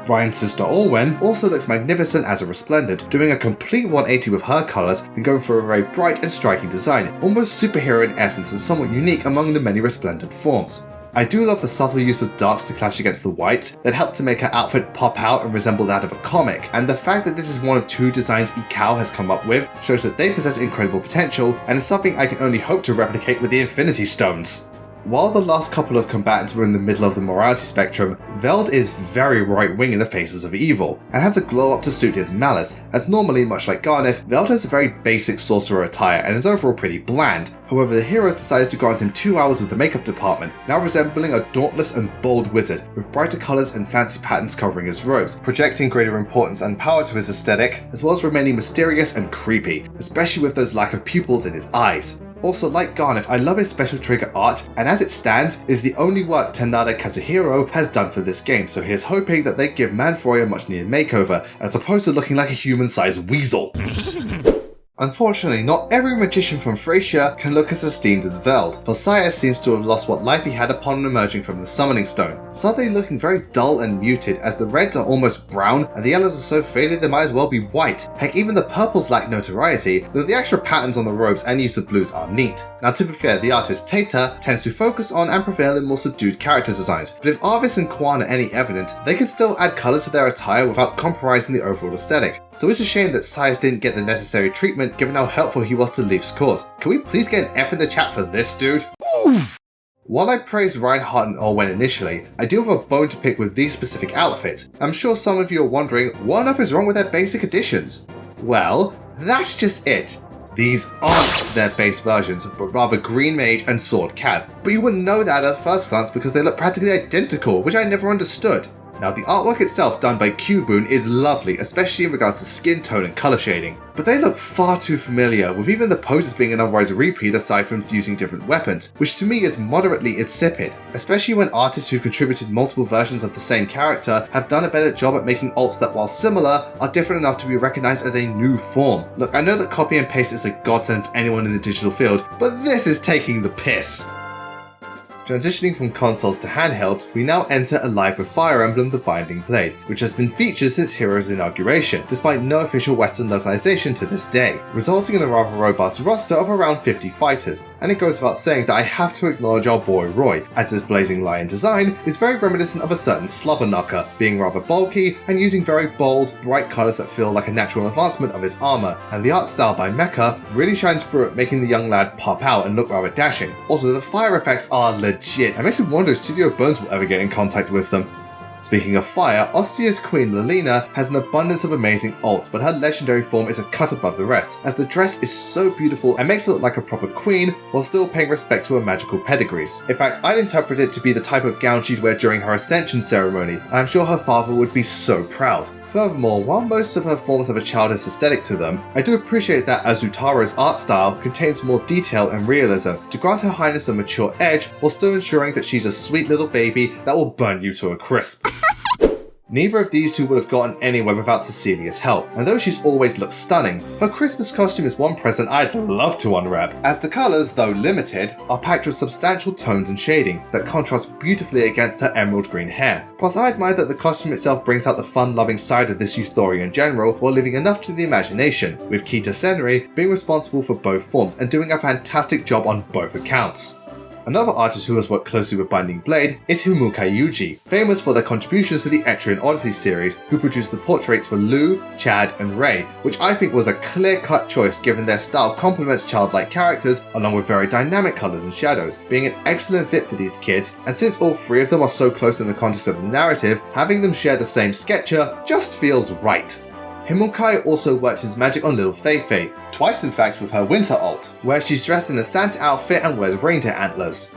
[SPEAKER 1] Ryan's sister Orwen also looks magnificent as a Resplendent, doing a complete 180 with her colours and going for a very bright and striking design, almost superhero in essence and somewhat unique among the many Resplendent forms. I do love the subtle use of darks to clash against the whites that help to make her outfit pop out and resemble that of a comic, and the fact that this is one of two designs Ikao has come up with shows that they possess incredible potential and is something I can only hope to replicate with the Infinity Stones. While the last couple of combatants were in the middle of the morality spectrum, Veld is very right-wing in the faces of evil, and has a glow-up to suit his malice, as normally, much like Garneth, Veld has a very basic sorcerer attire and is overall pretty bland. However, the heroes decided to grant him 2 hours with the makeup department, now resembling a dauntless and bold wizard, with brighter colours and fancy patterns covering his robes, projecting greater importance and power to his aesthetic, as well as remaining mysterious and creepy, especially with those lack of pupils in his eyes. Also, like Garneth, I love his special trigger art, and as it stands, is the only work Tanada Kazuhiro has done for this game, so here's hoping that they give Manfroy a much needed makeover, as opposed to looking like a human-sized weasel. Unfortunately, not every magician from Thracia can look as esteemed as Veld. Thracia seems to have lost what life he had upon emerging from the Summoning Stone, suddenly looking very dull and muted, as the reds are almost brown and the yellows are so faded they might as well be white. Heck, even the purples lack notoriety, though the extra patterns on the robes and use of blues are neat. Now, to be fair, the artist Tata tends to focus on and prevail in more subdued character designs, but if Arvis and Quan are any evident, they can still add colour to their attire without compromising the overall aesthetic. So it's a shame that Sias didn't get the necessary treatment given how helpful he was to Leaf's cause. Can we please get an F in the chat for this dude? While I praised Reinhardt and Orwen initially, I do have a bone to pick with these specific outfits. I'm sure some of you are wondering, what on earth is wrong with their basic editions? Well, that's just it. These aren't their base versions, but rather Green Mage and Sword Cav. But you wouldn't know that at first glance because they look practically identical, which I never understood. Now, the artwork itself done by Q-Boon is lovely, especially in regards to skin tone and colour shading, but they look far too familiar, with even the poses being an otherwise repeat aside from using different weapons, which to me is moderately insipid, especially when artists who've contributed multiple versions of the same character have done a better job at making alts that, while similar, are different enough to be recognised as a new form. Look, I know that copy and paste is a godsend to anyone in the digital field, but this is taking the piss. Transitioning from consoles to handhelds, we now enter Alive with Fire Emblem The Binding Blade, which has been featured since Heroes' inauguration, despite no official Western localization to this day, resulting in a rather robust roster of around 50 fighters, and it goes without saying that I have to acknowledge our boy Roy, as his blazing lion design is very reminiscent of a certain slobber knocker, being rather bulky and using very bold, bright colours that feel like a natural advancement of his armour, and the art style by Mecha really shines through it, making the young lad pop out and look rather dashing. Also, the fire effects are legit, and makes me wonder if Studio Bones will ever get in contact with them. Speaking of fire, Ostia's queen Lelina has an abundance of amazing alts, but her legendary form is a cut above the rest, as the dress is so beautiful and makes her look like a proper queen while still paying respect to her magical pedigrees. In fact, I'd interpret it to be the type of gown she'd wear during her ascension ceremony, and I'm sure her father would be so proud. Furthermore, while most of her forms have a childish aesthetic to them, I do appreciate that Azutaro's art style contains more detail and realism to grant Her Highness a mature edge while still ensuring that she's a sweet little baby that will burn you to a crisp. Neither of these two would have gotten anywhere without Cecilia's help, and though she's always looked stunning, her Christmas costume is one present I'd love to unwrap, as the colours, though limited, are packed with substantial tones and shading that contrast beautifully against her emerald green hair. Plus, I admire that the costume itself brings out the fun-loving side of this Euthorian general while leaving enough to the imagination, with Kita Senri being responsible for both forms and doing a fantastic job on both accounts. Another artist who has worked closely with Binding Blade is Humukai Yuji, famous for their contributions to the Etrian Odyssey series, who produced the portraits for Lu, Chad, and Rei, which I think was a clear-cut choice given their style complements childlike characters along with very dynamic colours and shadows, being an excellent fit for these kids, and since all three of them are so close in the context of the narrative, having them share the same sketcher just feels right. Humukai also worked his magic on little Fei-Fei, twice in fact with her winter ult, where she's dressed in a Santa outfit and wears reindeer antlers.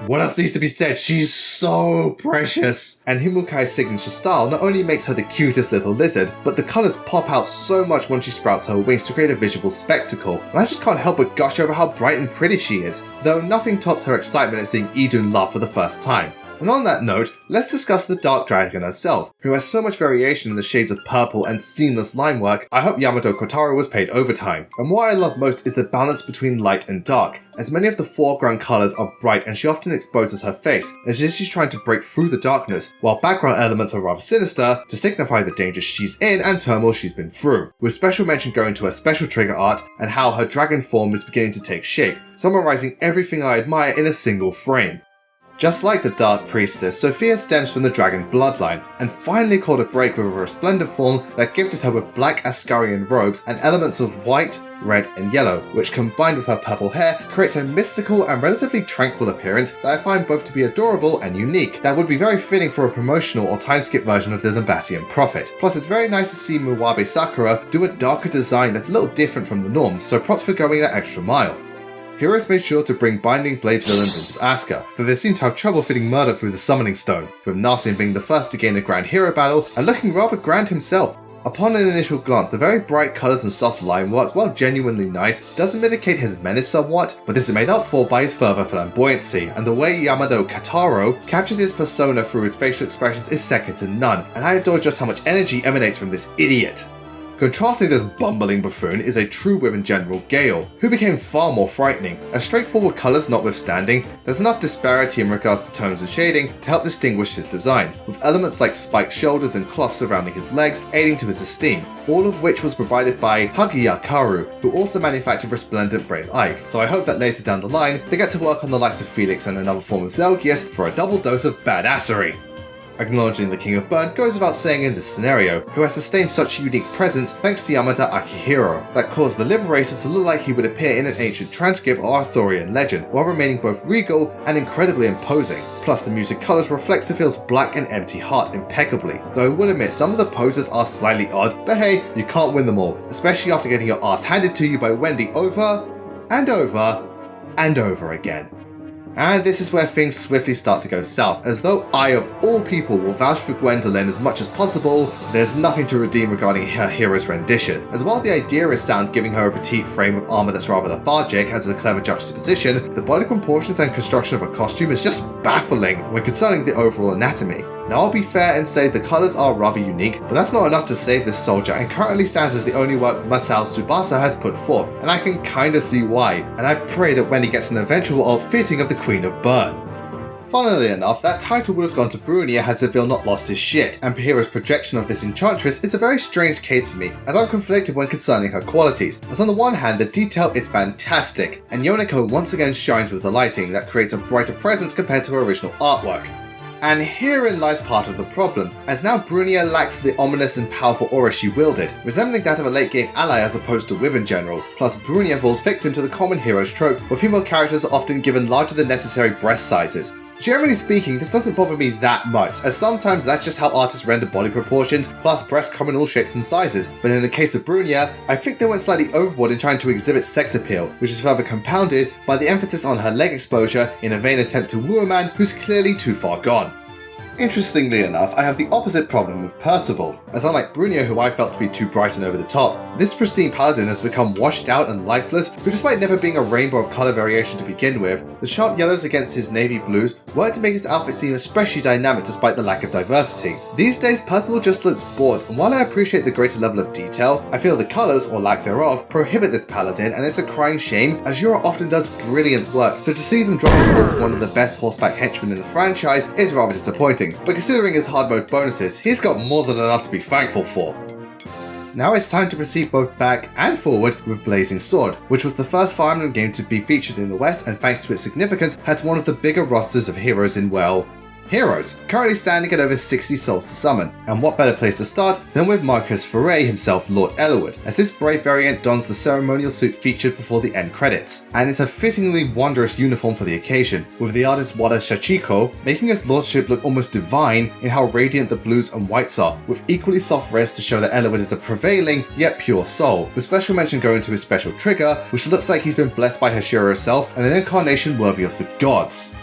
[SPEAKER 1] What else needs to be said? She's so precious! And Himukai's signature style not only makes her the cutest little lizard, but the colours pop out so much when she sprouts her wings to create a visual spectacle, and I just can't help but gush over how bright and pretty she is, though nothing tops her excitement at seeing Idun laugh for the first time. And on that note, let's discuss the Dark Dragon herself, who has so much variation in the shades of purple and seamless line work. I hope Yamato Kotaro was paid overtime. And what I love most is the balance between light and dark, as many of the foreground colours are bright and she often exposes her face, as if she's trying to break through the darkness, while background elements are rather sinister to signify the danger she's in and turmoil she's been through, with special mention going to her special trigger art and how her dragon form is beginning to take shape, summarising everything I admire in a single frame. Just like the Dark Priestess, Sophia stems from the dragon bloodline, and finally caught a break with a resplendent form that gifted her with black Ascarian robes and elements of white, red and yellow, which combined with her purple hair creates a mystical and relatively tranquil appearance that I find both to be adorable and unique, that would be very fitting for a promotional or time-skip version of the Nabatean Prophet. Plus it's very nice to see Muwabe Sakura do a darker design that's a little different from the norm, so props for going that extra mile. Heroes made sure to bring Binding Blade's villains into Asuka, though they seem to have trouble fitting Murdoch through the Summoning Stone, with Narsian being the first to gain a grand hero battle and looking rather grand himself. Upon an initial glance, the very bright colours and soft line work, while genuinely nice, does mitigate his menace somewhat, but this is made up for by his further flamboyancy, and the way Yamato Kotaro captured his persona through his facial expressions is second to none, and I adore just how much energy emanates from this idiot. Contrasting this bumbling buffoon is a true women general Gale, who became far more frightening. As straightforward colours notwithstanding, there's enough disparity in regards to tones and shading to help distinguish his design, with elements like spiked shoulders and cloth surrounding his legs aiding to his esteem, all of which was provided by Hagiya Karu, who also manufactured Resplendent Brave Eye, so I hope that later down the line they get to work on the likes of Felix and another form of Zelgius for a double dose of badassery. Acknowledging the King of Burn goes without saying in this scenario, who has sustained such a unique presence thanks to Yamata Akihiro, that caused the Liberator to look like he would appear in an ancient transcript or Arthurian legend, while remaining both regal and incredibly imposing. Plus the music colours reflect Sephiroth's black and empty heart impeccably, though I will admit some of the poses are slightly odd, but hey, you can't win them all, especially after getting your ass handed to you by Wendy over and over and over again. And this is where things swiftly start to go south, as though I of all people will vouch for Gwendolyn as much as possible, there's nothing to redeem regarding her hero's rendition, as while the idea is sound, giving her a petite frame of armour that's rather lethargic has a clever juxtaposition, the body proportions and construction of her costume is just baffling when concerning the overall anatomy. Now I'll be fair and say the colours are rather unique, but that's not enough to save this soldier and currently stands as the only work Masao Tsubasa has put forth, and I can kinda see why, and I pray that Wendy gets an eventual outfitting of the Queen of Burn. Funnily enough, that title would have gone to Brunia had Seville not lost his shit, and Pahira's projection of this enchantress is a very strange case for me, as I'm conflicted when concerning her qualities, as on the one hand the detail is fantastic, and Yoneko once again shines with the lighting that creates a brighter presence compared to her original artwork. And herein lies part of the problem, as now Brunia lacks the ominous and powerful aura she wielded, resembling that of a late game ally as opposed to Wyvern General, plus Brunia falls victim to the common hero's trope, where female characters are often given larger than necessary breast sizes. Generally speaking, this doesn't bother me that much, as sometimes that's just how artists render body proportions, plus breasts come in all shapes and sizes, but in the case of Brunia, I think they went slightly overboard in trying to exhibit sex appeal, which is further compounded by the emphasis on her leg exposure in a vain attempt to woo a man who's clearly too far gone. Interestingly enough, I have the opposite problem with Percival, as unlike Brunia, who I felt to be too bright and over the top, this pristine paladin has become washed out and lifeless, who despite never being a rainbow of colour variation to begin with, the sharp yellows against his navy blues work to make his outfit seem especially dynamic despite the lack of diversity. These days Percival just looks bored, and while I appreciate the greater level of detail, I feel the colours, or lack thereof, prohibit this paladin, and it's a crying shame, as Yura often does brilliant work, so to see them drop one of the best horseback henchmen in the franchise is rather disappointing. But considering his hard mode bonuses, he's got more than enough to be thankful for. Now it's time to proceed both back and forward with Blazing Sword, which was the first Fire Emblem game to be featured in the West and thanks to its significance has one of the bigger rosters of heroes in, well, heroes, currently standing at over 60 souls to summon. And what better place to start than with Marquis Foray himself, Lord Eliwood, as this brave variant dons the ceremonial suit featured before the end credits. And it's a fittingly wondrous uniform for the occasion, with the artist Wada Shachiko making his lordship look almost divine in how radiant the blues and whites are, with equally soft reds to show that Eliwood is a prevailing yet pure soul, with special mention going to his special trigger, which looks like he's been blessed by Hashira herself and an incarnation worthy of the gods.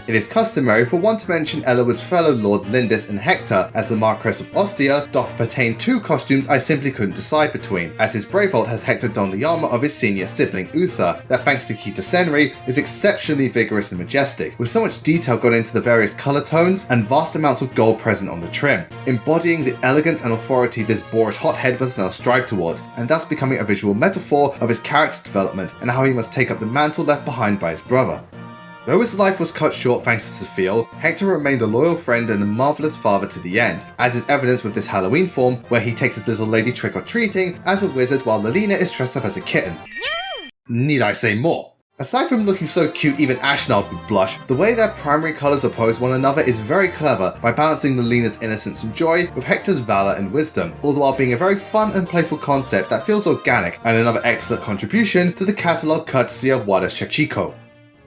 [SPEAKER 1] It is customary for one to mention Eliwood's fellow lords Lindis and Hector, as the Marquess of Ostia doth pertain two costumes I simply couldn't decide between, as his Braveheart has Hector don the armour of his senior sibling Uther, that thanks to Kita Senri is exceptionally vigorous and majestic, with so much detail gone into the various colour tones and vast amounts of gold present on the trim, embodying the elegance and authority this boorish hothead must now strive towards, and thus becoming a visual metaphor of his character development and how he must take up the mantle left behind by his brother. Though his life was cut short thanks to Sophia, Hector remained a loyal friend and a marvellous father to the end, as is evidenced with this Halloween form where he takes his little lady trick-or-treating as a wizard while Lilina is dressed up as a kitten. Need I say more? Aside from looking so cute even Ashnard would blush, the way their primary colours oppose one another is very clever by balancing Lilina's innocence and joy with Hector's valour and wisdom, all the while being a very fun and playful concept that feels organic and another excellent contribution to the catalogue courtesy of Wada Shachiko.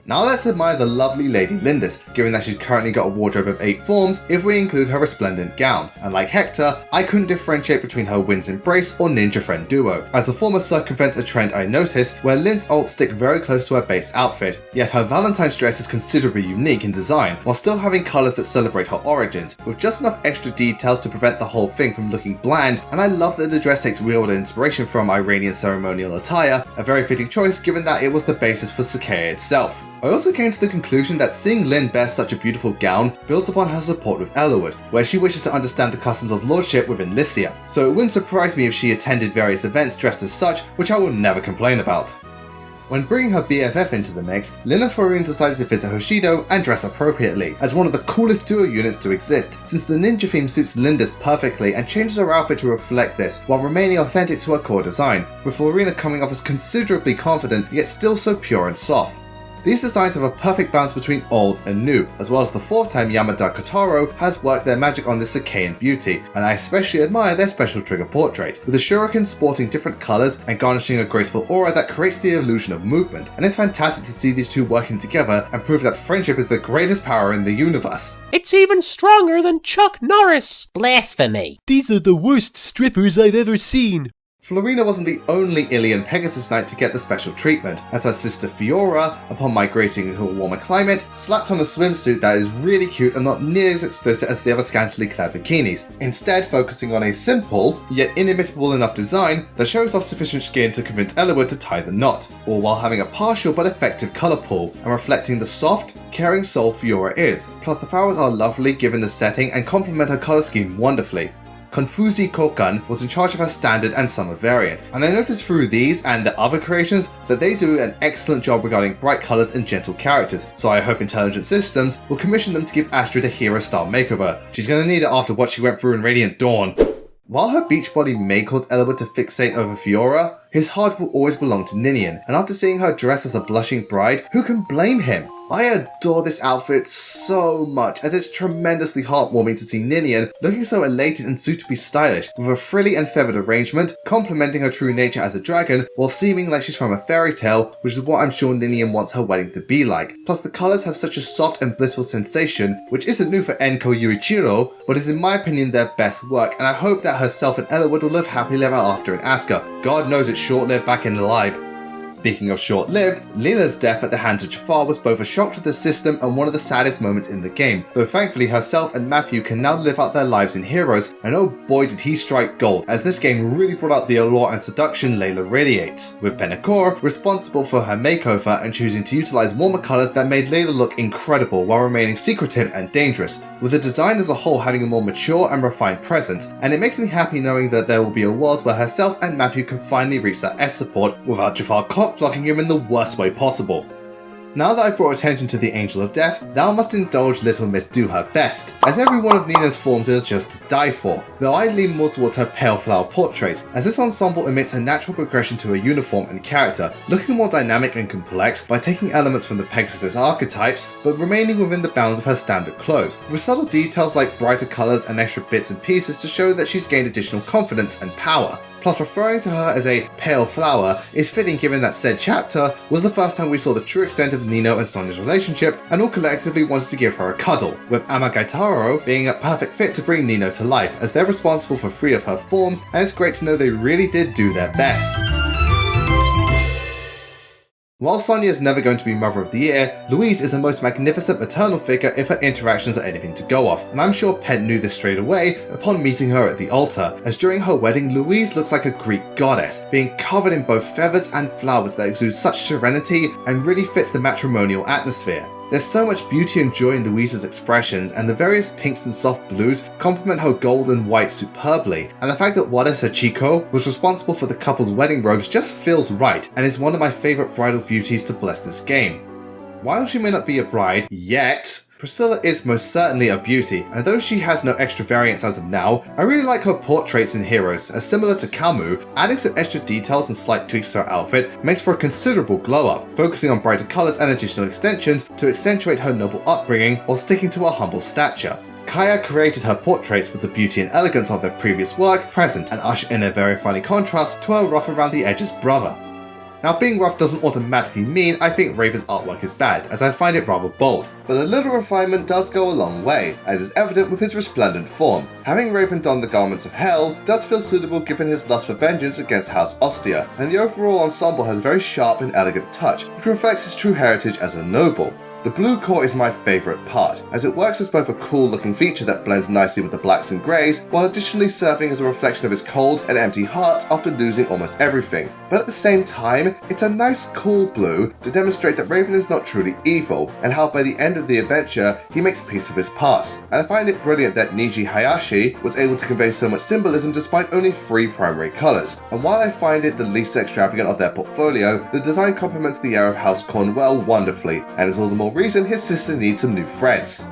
[SPEAKER 1] Now let's admire the lovely Lady Lindis, given that she's currently got a wardrobe of 8 forms if we include her resplendent gown, and like Hector, I couldn't differentiate between her Wind's Embrace or Ninja Friend duo, as the former circumvents a trend I noticed where Lynn's ults stick very close to her base outfit, yet her Valentine's dress is considerably unique in design, while still having colours that celebrate her origins, with just enough extra details to prevent the whole thing from looking bland, and I love that the dress takes real inspiration from Iranian ceremonial attire, a very fitting choice given that it was the basis for Sakeya itself. I also came to the conclusion that seeing Lynn bear such a beautiful gown builds upon her support with Eliwood, where she wishes to understand the customs of lordship within Lycia, so it wouldn't surprise me if she attended various events dressed as such, which I will never complain about. When bringing her BFF into the mix, Lyn and Florine decided to visit Hoshido and dress appropriately, as one of the coolest duo units to exist, since the ninja theme suits Lindis perfectly and changes her outfit to reflect this, while remaining authentic to her core design, with Florina coming off as considerably confident yet still so pure and soft. These designs have a perfect balance between old and new, as well as the 4th time Yamada Kotaro has worked their magic on this Sakaean beauty, and I especially admire their special trigger portraits, with the shuriken sporting different colours and garnishing a graceful aura that creates the illusion of movement, and it's fantastic to see these two working together and prove that friendship is the greatest power in the universe.
[SPEAKER 4] It's even stronger than Chuck Norris!
[SPEAKER 5] Blasphemy!
[SPEAKER 4] These are the worst strippers I've ever seen!
[SPEAKER 1] Florina wasn't the only Ilian Pegasus Knight to get the special treatment, as her sister Fiora, upon migrating into a warmer climate, slapped on a swimsuit that is really cute and not nearly as explicit as the other scantily clad bikinis, instead focusing on a simple, yet inimitable enough design that shows off sufficient skin to convince Eliwood to tie the knot, all while having a partial but effective colour pool, and reflecting the soft, caring soul Fiora is, plus the flowers are lovely given the setting and complement her colour scheme wonderfully. Konfuzi Kokan was in charge of her standard and summer variant, and I noticed through these and the other creations that they do an excellent job regarding bright colours and gentle characters, so I hope Intelligent Systems will commission them to give Astrid a hero-style makeover. She's gonna need it after what she went through in Radiant Dawn. While her beach body may cause Eliwood to fixate over Fiora, his heart will always belong to Ninian, and after seeing her dressed as a blushing bride, who can blame him? I adore this outfit so much, as it's tremendously heartwarming to see Ninian looking so elated and suitably stylish, with a frilly and feathered arrangement, complementing her true nature as a dragon, while seeming like she's from a fairy tale, which is what I'm sure Ninian wants her wedding to be like. Plus the colours have such a soft and blissful sensation, which isn't new for Enko Yuichiro, but is in my opinion their best work, and I hope that herself and Eliwood will live happily ever after in Asuka. God knows it's short-lived back in the live. Speaking of short-lived, Leela's death at the hands of Jafar was both a shock to the system and one of the saddest moments in the game, though thankfully herself and Matthew can now live out their lives in Heroes, and oh boy did he strike gold, as this game really brought out the allure and seduction Layla radiates, with Penacor responsible for her makeover and choosing to utilise warmer colours that made Layla look incredible while remaining secretive and dangerous, with the design as a whole having a more mature and refined presence, and it makes me happy knowing that there will be a world where herself and Matthew can finally reach that S support without Jafar cock-blocking him in the worst way possible. Now that I've brought attention to the Angel of Death, thou must indulge little miss do her best, as every one of Nino's forms is just to die for, though I lean more towards her pale flower portrait, as this ensemble emits a natural progression to her uniform and character, looking more dynamic and complex by taking elements from the Pegasus archetypes, but remaining within the bounds of her standard clothes, with subtle details like brighter colours and extra bits and pieces to show that she's gained additional confidence and power. Plus, referring to her as a pale flower is fitting given that said chapter was the first time we saw the true extent of Nino and Sonia's relationship, and all collectively wanted to give her a cuddle, with Amagaitaro being a perfect fit to bring Nino to life, as they're responsible for 3 of her forms, and it's great to know they really did do their best. While Sonia is never going to be Mother of the Year, Louise is the most magnificent maternal figure if her interactions are anything to go off, and I'm sure Pen knew this straight away upon meeting her at the altar, as during her wedding Louise looks like a Greek goddess, being covered in both feathers and flowers that exude such serenity and really fits the matrimonial atmosphere. There's so much beauty and joy in Louise's expressions, and the various pinks and soft blues complement her gold and white superbly, and the fact that Wada Sachiko was responsible for the couple's wedding robes just feels right, and is one of my favourite bridal beauties to bless this game. While she may not be a bride yet, Priscilla is most certainly a beauty, and though she has no extra variants as of now, I really like her portraits in Heroes, as similar to Camus, adding some extra details and slight tweaks to her outfit makes for a considerable glow up, focusing on brighter colours and additional extensions to accentuate her noble upbringing while sticking to her humble stature. Kaya created her portraits with the beauty and elegance of their previous work present, and usher in a very funny contrast to her rough around the edges brother. Now, being rough doesn't automatically mean I think Raven's artwork is bad, as I find it rather bold, but a little refinement does go a long way, as is evident with his resplendent form. Having Raven don the garments of hell does feel suitable given his lust for vengeance against House Ostia, and the overall ensemble has a very sharp and elegant touch, which reflects his true heritage as a noble. The blue core is my favourite part, as it works as both a cool looking feature that blends nicely with the blacks and greys, while additionally serving as a reflection of his cold and empty heart after losing almost everything. But at the same time, it's a nice cool blue to demonstrate that Raven is not truly evil, and how by the end of the adventure, he makes peace with his past. And I find it brilliant that Niji Hayashi was able to convey so much symbolism despite only 3 primary colours. And while I find it the least extravagant of their portfolio, the design complements the air of House Cornwell wonderfully, and is all the more reason his sister needs some new friends.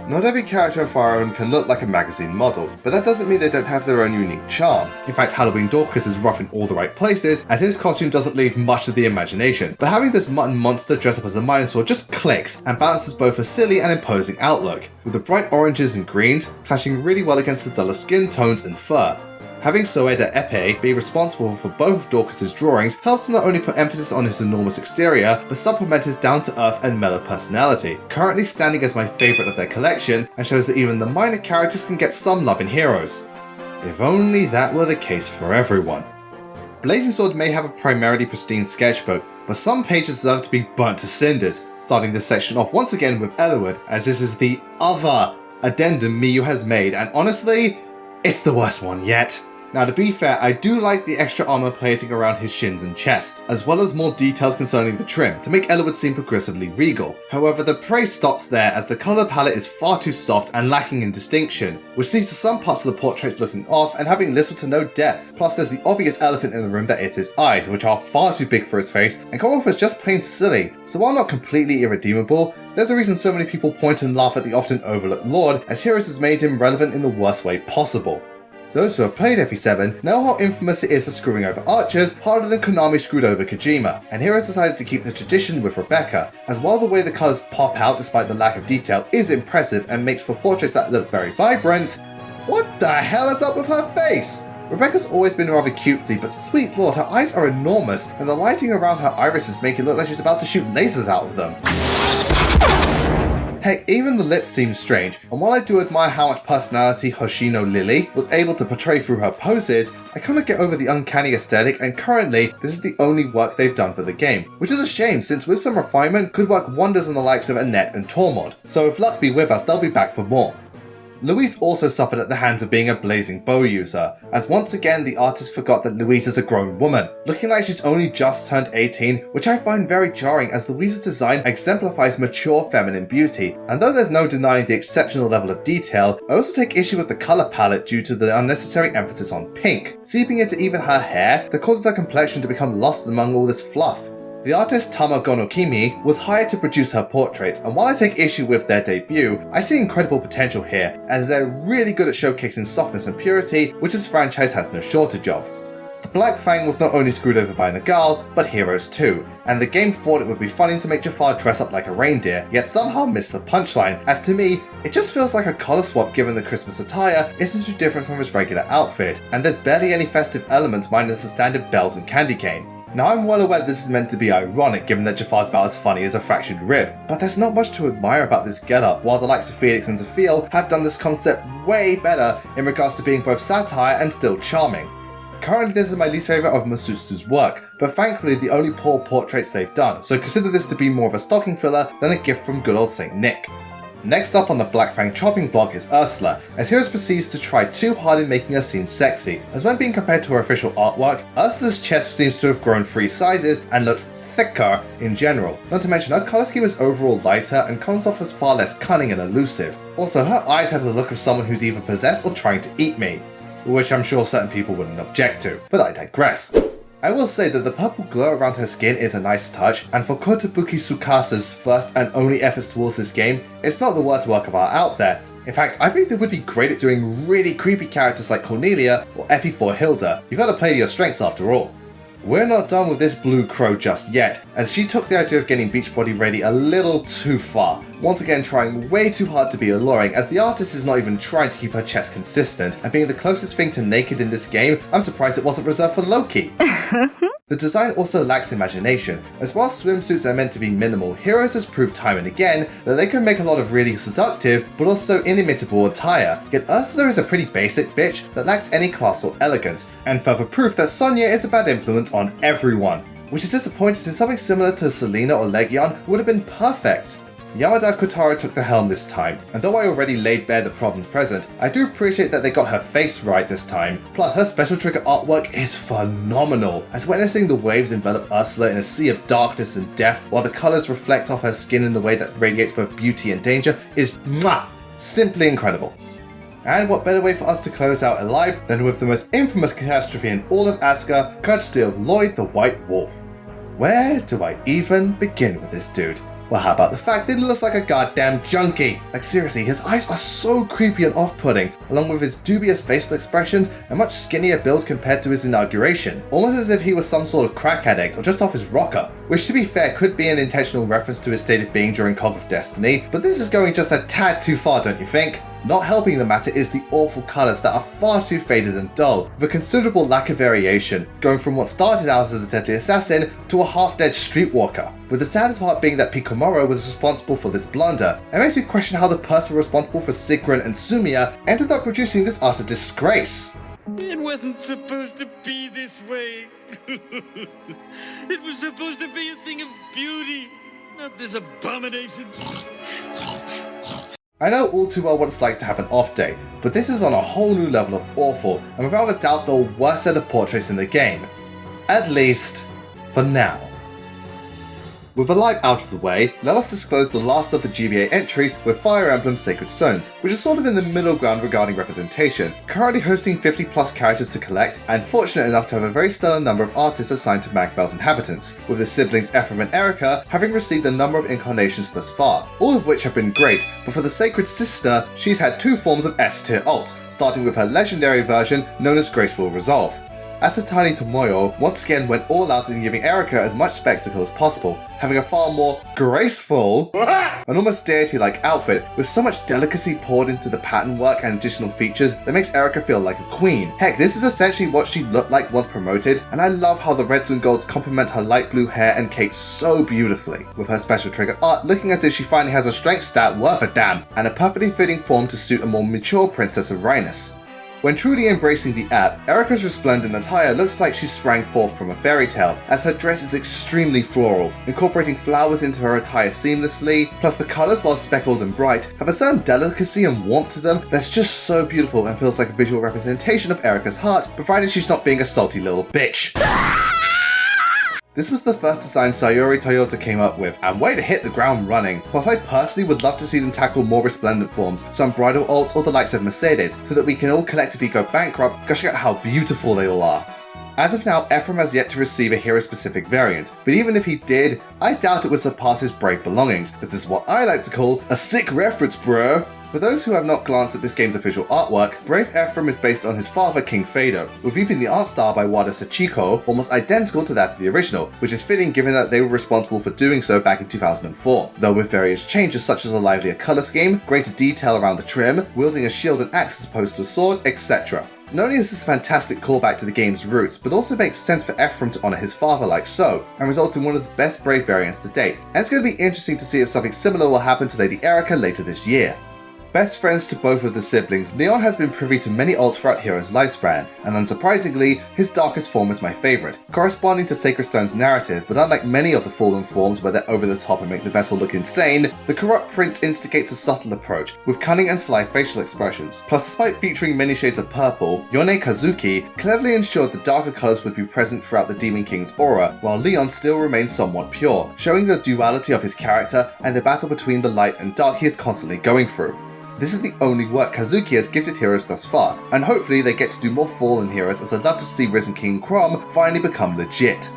[SPEAKER 1] Not every character in Fire Emblem can look like a magazine model, but that doesn't mean they don't have their own unique charm. In fact, Halloween Dorcas is rough in all the right places, as his costume doesn't leave much to the imagination, but having this mutton monster dress up as a Minotaur just clicks and balances both a silly and imposing outlook, with the bright oranges and greens clashing really well against the duller skin tones and fur. Having Soeda Epe be responsible for both of Dorcas's drawings helps to not only put emphasis on his enormous exterior, but supplement his down-to-earth and mellow personality, currently standing as my favourite of their collection, and shows that even the minor characters can get some love in Heroes. If only that were the case for everyone. Blazing Sword may have a primarily pristine sketchbook, but some pages deserve to be burnt to cinders, starting this section off once again with Eliwood, as this is the other addendum Miyu has made, and honestly, it's the worst one yet. Now, to be fair, I do like the extra armor plating around his shins and chest, as well as more details concerning the trim, to make Eliwood seem progressively regal. However, the praise stops there, as the colour palette is far too soft and lacking in distinction, which leads to some parts of the portraits looking off and having little to no depth. Plus, there's the obvious elephant in the room that is his eyes, which are far too big for his face and come off as just plain silly. So while not completely irredeemable, there's a reason so many people point and laugh at the often overlooked Lord, as Heroes has made him relevant in the worst way possible. Those who have played FE7 know how infamous it is for screwing over archers harder than Konami screwed over Kojima, and Heroes decided to keep the tradition with Rebecca, as while the way the colours pop out despite the lack of detail is impressive and makes for portraits that look very vibrant, what the hell is up with her face? Rebecca's always been rather cutesy, but sweet lord, her eyes are enormous, and the lighting around her irises make it look like she's about to shoot lasers out of them. Heck, even the lips seem strange, and while I do admire how much personality Hoshino Lily was able to portray through her poses, I cannot get over the uncanny aesthetic, and currently, this is the only work they've done for the game, which is a shame since with some refinement could work wonders on the likes of Annette and Tormod, so if luck be with us, they'll be back for more. Louise also suffered at the hands of being a blazing bow user, as once again the artist forgot that Louise is a grown woman, looking like she's only just turned 18, which I find very jarring as Louise's design exemplifies mature feminine beauty, and though there's no denying the exceptional level of detail, I also take issue with the colour palette due to the unnecessary emphasis on pink, seeping into even her hair that causes her complexion to become lost among all this fluff. The artist Tama Gonokimi was hired to produce her portraits, and while I take issue with their debut, I see incredible potential here, as they're really good at showcasing softness and purity, which this franchise has no shortage of. The Black Fang was not only screwed over by Nagal, but Heroes too, and the game thought it would be funny to make Jafar dress up like a reindeer, yet somehow missed the punchline, as to me, it just feels like a colour swap given the Christmas attire isn't too different from his regular outfit, and there's barely any festive elements minus the standard bells and candy cane. Now I'm well aware this is meant to be ironic given that Jafar's about as funny as a fractured rib, but there's not much to admire about this getup, while the likes of Felix and Zafil have done this concept way better in regards to being both satire and still charming. Currently this is my least favourite of Masutsu's work, but thankfully the only poor portraits they've done, so consider this to be more of a stocking filler than a gift from good old St. Nick. Next up on the Black Fang chopping block is Ursula, as Heroes proceeds to try too hard in making her seem sexy, as when being compared to her official artwork, Ursula's chest seems to have grown 3 sizes and looks thicker in general. Not to mention her colour scheme is overall lighter and comes off as far less cunning and elusive. Also, her eyes have the look of someone who's either possessed or trying to eat me, which I'm sure certain people wouldn't object to, but I digress. I will say that the purple glow around her skin is a nice touch, and for Kotobuki Tsukasa's first and only efforts towards this game, it's not the worst work of art out there. In fact, I think they would be great at doing really creepy characters like Cornelia or FE4 Hilda. You've got to play to your strengths after all. We're not done with this blue crow just yet, as she took the idea of getting Beachbody ready a little too far, once again trying way too hard to be alluring, as the artist is not even trying to keep her chest consistent, and being the closest thing to naked in this game, I'm surprised it wasn't reserved for Loki. The design also lacks imagination, as while swimsuits are meant to be minimal, Heroes has proved time and again that they can make a lot of really seductive, but also inimitable attire, yet Ursula is a pretty basic bitch that lacks any class or elegance, and further proof that Sonya is a bad influence on everyone, which is disappointing since something similar to Selena or Legion would have been perfect. Yamada Kotaro took the helm this time, and though I already laid bare the problems present, I do appreciate that they got her face right this time. Plus, her special trigger artwork is phenomenal, as witnessing the waves envelop Ursula in a sea of darkness and death, while the colours reflect off her skin in a way that radiates both beauty and danger is simply incredible. And what better way for us to close out alive than with the most infamous catastrophe in all of Asuka, courtesy of Lloyd the White Wolf. Where do I even begin with this dude? Well, how about the fact that he looks like a goddamn junkie? Like seriously, his eyes are so creepy and off-putting, along with his dubious facial expressions and much skinnier build compared to his inauguration. Almost as if he was some sort of crack addict or just off his rocker. Which to be fair could be an intentional reference to his state of being during Cog of Destiny, but this is going just a tad too far, don't you think? Not helping the matter is the awful colours that are far too faded and dull, with a considerable lack of variation, going from what started out as a deadly assassin to a half-dead streetwalker. With the saddest part being that Pikomoro was responsible for this blunder, it makes me question how the person responsible for Sigrun and Sumiya ended up producing this utter disgrace.
[SPEAKER 5] It wasn't supposed to be this way. It was supposed to be a thing of beauty, not this abomination.
[SPEAKER 1] I know all too well what it's like to have an off day, but this is on a whole new level of awful, and without a doubt the worst set of portraits in the game. At least, for now. With the light out of the way, let us disclose the last of the GBA entries with Fire Emblem Sacred Stones, which is sort of in the middle ground regarding representation, currently hosting 50 plus characters to collect, and fortunate enough to have a very stellar number of artists assigned to Magval's inhabitants, with his siblings Ephraim and Erica having received a number of incarnations thus far, all of which have been great, but for the Sacred Sister, she's had 2 forms of S-tier ult, starting with her legendary version known as Graceful Resolve. Asatani Tomoyo once again went all out in giving Erica as much spectacle as possible, having a far more graceful and almost deity-like outfit with so much delicacy poured into the pattern work and additional features that makes Erica feel like a queen. Heck, this is essentially what she looked like once promoted, and I love how the reds and golds complement her light blue hair and cape so beautifully, with her special trigger art looking as if she finally has a strength stat worth a damn, and a perfectly fitting form to suit a more mature Princess of Rhinus. When truly embracing the app, Erica's resplendent attire looks like she sprang forth from a fairy tale, as her dress is extremely floral, incorporating flowers into her attire seamlessly, plus the colours, while speckled and bright, have a certain delicacy and warmth to them that's just so beautiful and feels like a visual representation of Erica's heart, provided she's not being a salty little bitch. This was the first design Sayori Toyota came up with, and way to hit the ground running. Plus I personally would love to see them tackle more resplendent forms, some bridal alts or the likes of Mercedes, so that we can all collectively go bankrupt gushing at how beautiful they all are. As of now, Ephraim has yet to receive a hero-specific variant, but even if he did, I doubt it would surpass his Brave belongings. This is what I like to call a sick reference, bro. For those who have not glanced at this game's official artwork, Brave Ephraim is based on his father King Fado, with even the art style by Wada Sachiko almost identical to that of the original, which is fitting given that they were responsible for doing so back in 2004, though with various changes such as a livelier colour scheme, greater detail around the trim, wielding a shield and axe as opposed to a sword, etc. Not only is this a fantastic callback to the game's roots, but also makes sense for Ephraim to honour his father like so, and result in one of the best Brave variants to date, and it's going to be interesting to see if something similar will happen to Lady Erica later this year. Best friends to both of the siblings, Leon has been privy to many ults throughout Hero's lifespan, and unsurprisingly, his darkest form is my favourite, corresponding to Sacred Stone's narrative, but unlike many of the fallen forms where they're over the top and make the vessel look insane, the Corrupt Prince instigates a subtle approach, with cunning and sly facial expressions. Plus, despite featuring many shades of purple, Yone Kazuki cleverly ensured the darker colours would be present throughout the Demon King's aura, while Leon still remains somewhat pure, showing the duality of his character and the battle between the light and dark he is constantly going through. This is the only work Kazuki has gifted heroes thus far, and hopefully they get to do more fallen heroes, as I'd love to see Risen King Crom finally become legit.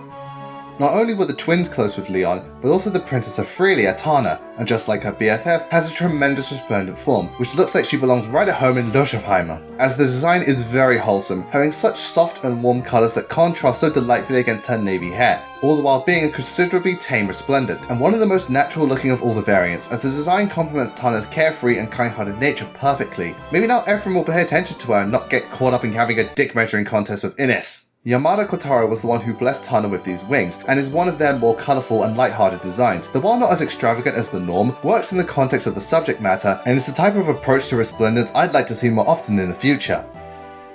[SPEAKER 1] Not only were the twins close with Leon, but also the Princess of Thracia, Tana, and just like her BFF, has a tremendous resplendent form, which looks like she belongs right at home in Loschafheimer, as the design is very wholesome, having such soft and warm colours that contrast so delightfully against her navy hair, all the while being a considerably tame resplendent, and one of the most natural looking of all the variants, as the design complements Tana's carefree and kind-hearted nature perfectly. Maybe now Ephraim will pay attention to her and not get caught up in having a dick measuring contest with Ines. Yamada Kotaro was the one who blessed Tana with these wings, and is one of their more colourful and light-hearted designs, that while not as extravagant as the norm, works in the context of the subject matter, and is the type of approach to resplendence I'd like to see more often in the future.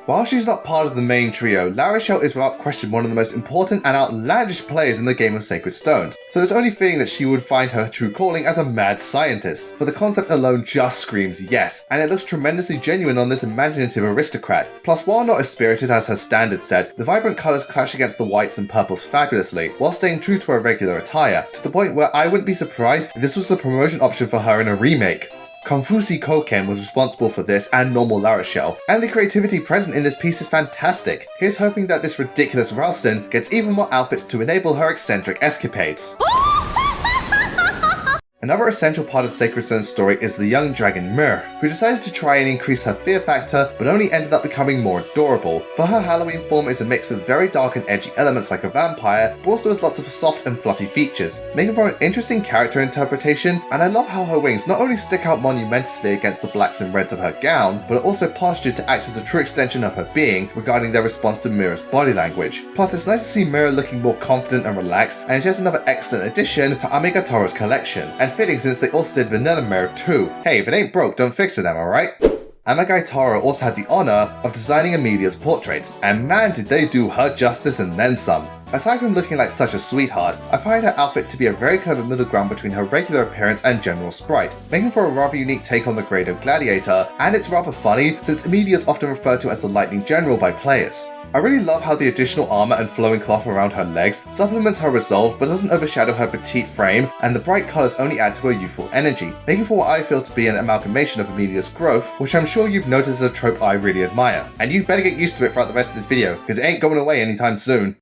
[SPEAKER 1] While she's not part of the main trio, Larishel is without question one of the most important and outlandish players in the game of Sacred Stones, so it's only fitting that she would find her true calling as a mad scientist, for the concept alone just screams yes, and it looks tremendously genuine on this imaginative aristocrat. Plus, while not as spirited as her standard set, the vibrant colours clash against the whites and purples fabulously, while staying true to her regular attire, to the point where I wouldn't be surprised if this was a promotion option for her in a remake. Konfusi Koken was responsible for this and normal Larishel, and the creativity present in this piece is fantastic. Here's hoping that this ridiculous Ralston gets even more outfits to enable her eccentric escapades. Another essential part of Sacred Stone's story is the young dragon Myr, who decided to try and increase her fear factor, but only ended up becoming more adorable, for her Halloween form is a mix of very dark and edgy elements like a vampire, but also has lots of soft and fluffy features, making for an interesting character interpretation, and I love how her wings not only stick out monumentously against the blacks and reds of her gown, but are also postured to act as a true extension of her being regarding their response to Myr's body language. Plus, it's nice to see Myr looking more confident and relaxed, and it's just another excellent addition to Amigatoro's collection, and fitting since they also did Vanilla Myr too. Hey, if it ain't broke, don't fix it, am I right? Amigatoro also had the honour of designing Amelia's portraits, and man did they do her justice and then some. Aside from looking like such a sweetheart, I find her outfit to be a very clever middle ground between her regular appearance and general sprite, making for a rather unique take on the Grado Gladiator, and it's rather funny since Amelia is often referred to as the Lightning General by players. I really love how the additional armour and flowing cloth around her legs supplements her resolve but doesn't overshadow her petite frame, and the bright colours only add to her youthful energy, making for what I feel to be an amalgamation of Amelia's growth, which I'm sure you've noticed is a trope I really admire. And you better get used to it throughout the rest of this video, because it ain't going away anytime soon.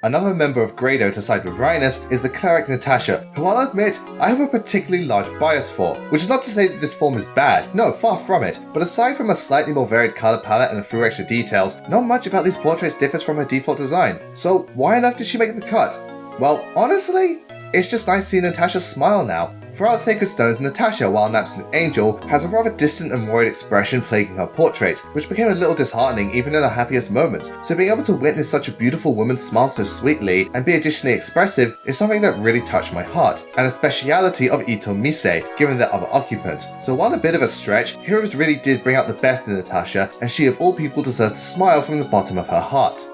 [SPEAKER 1] Another member of Grado to side with Rhinus is the cleric Natasha, who I'll admit I have a particularly large bias for, which is not to say that this form is bad, no, far from it, but aside from a slightly more varied colour palette and a few extra details, not much about these portraits differs from her default design. So why on earth did she make the cut? Well, honestly, it's just nice to see Natasha smile now. Throughout Sacred Stones, Natasha, while an absolute angel, has a rather distant and worried expression plaguing her portraits, which became a little disheartening even in her happiest moments, so being able to witness such a beautiful woman smile so sweetly and be additionally expressive is something that really touched my heart, and a speciality of Ito Mise, given their other occupants. So while a bit of a stretch, Heroes really did bring out the best in Natasha, and she of all people deserves to smile from the bottom of her heart.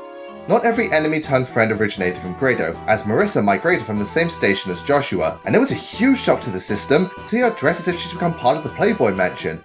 [SPEAKER 1] Not every enemy turned friend originated from Grado, as Marissa migrated from the same station as Joshua, and it was a huge shock to the system to see her dress as if she's become part of the Playboy Mansion.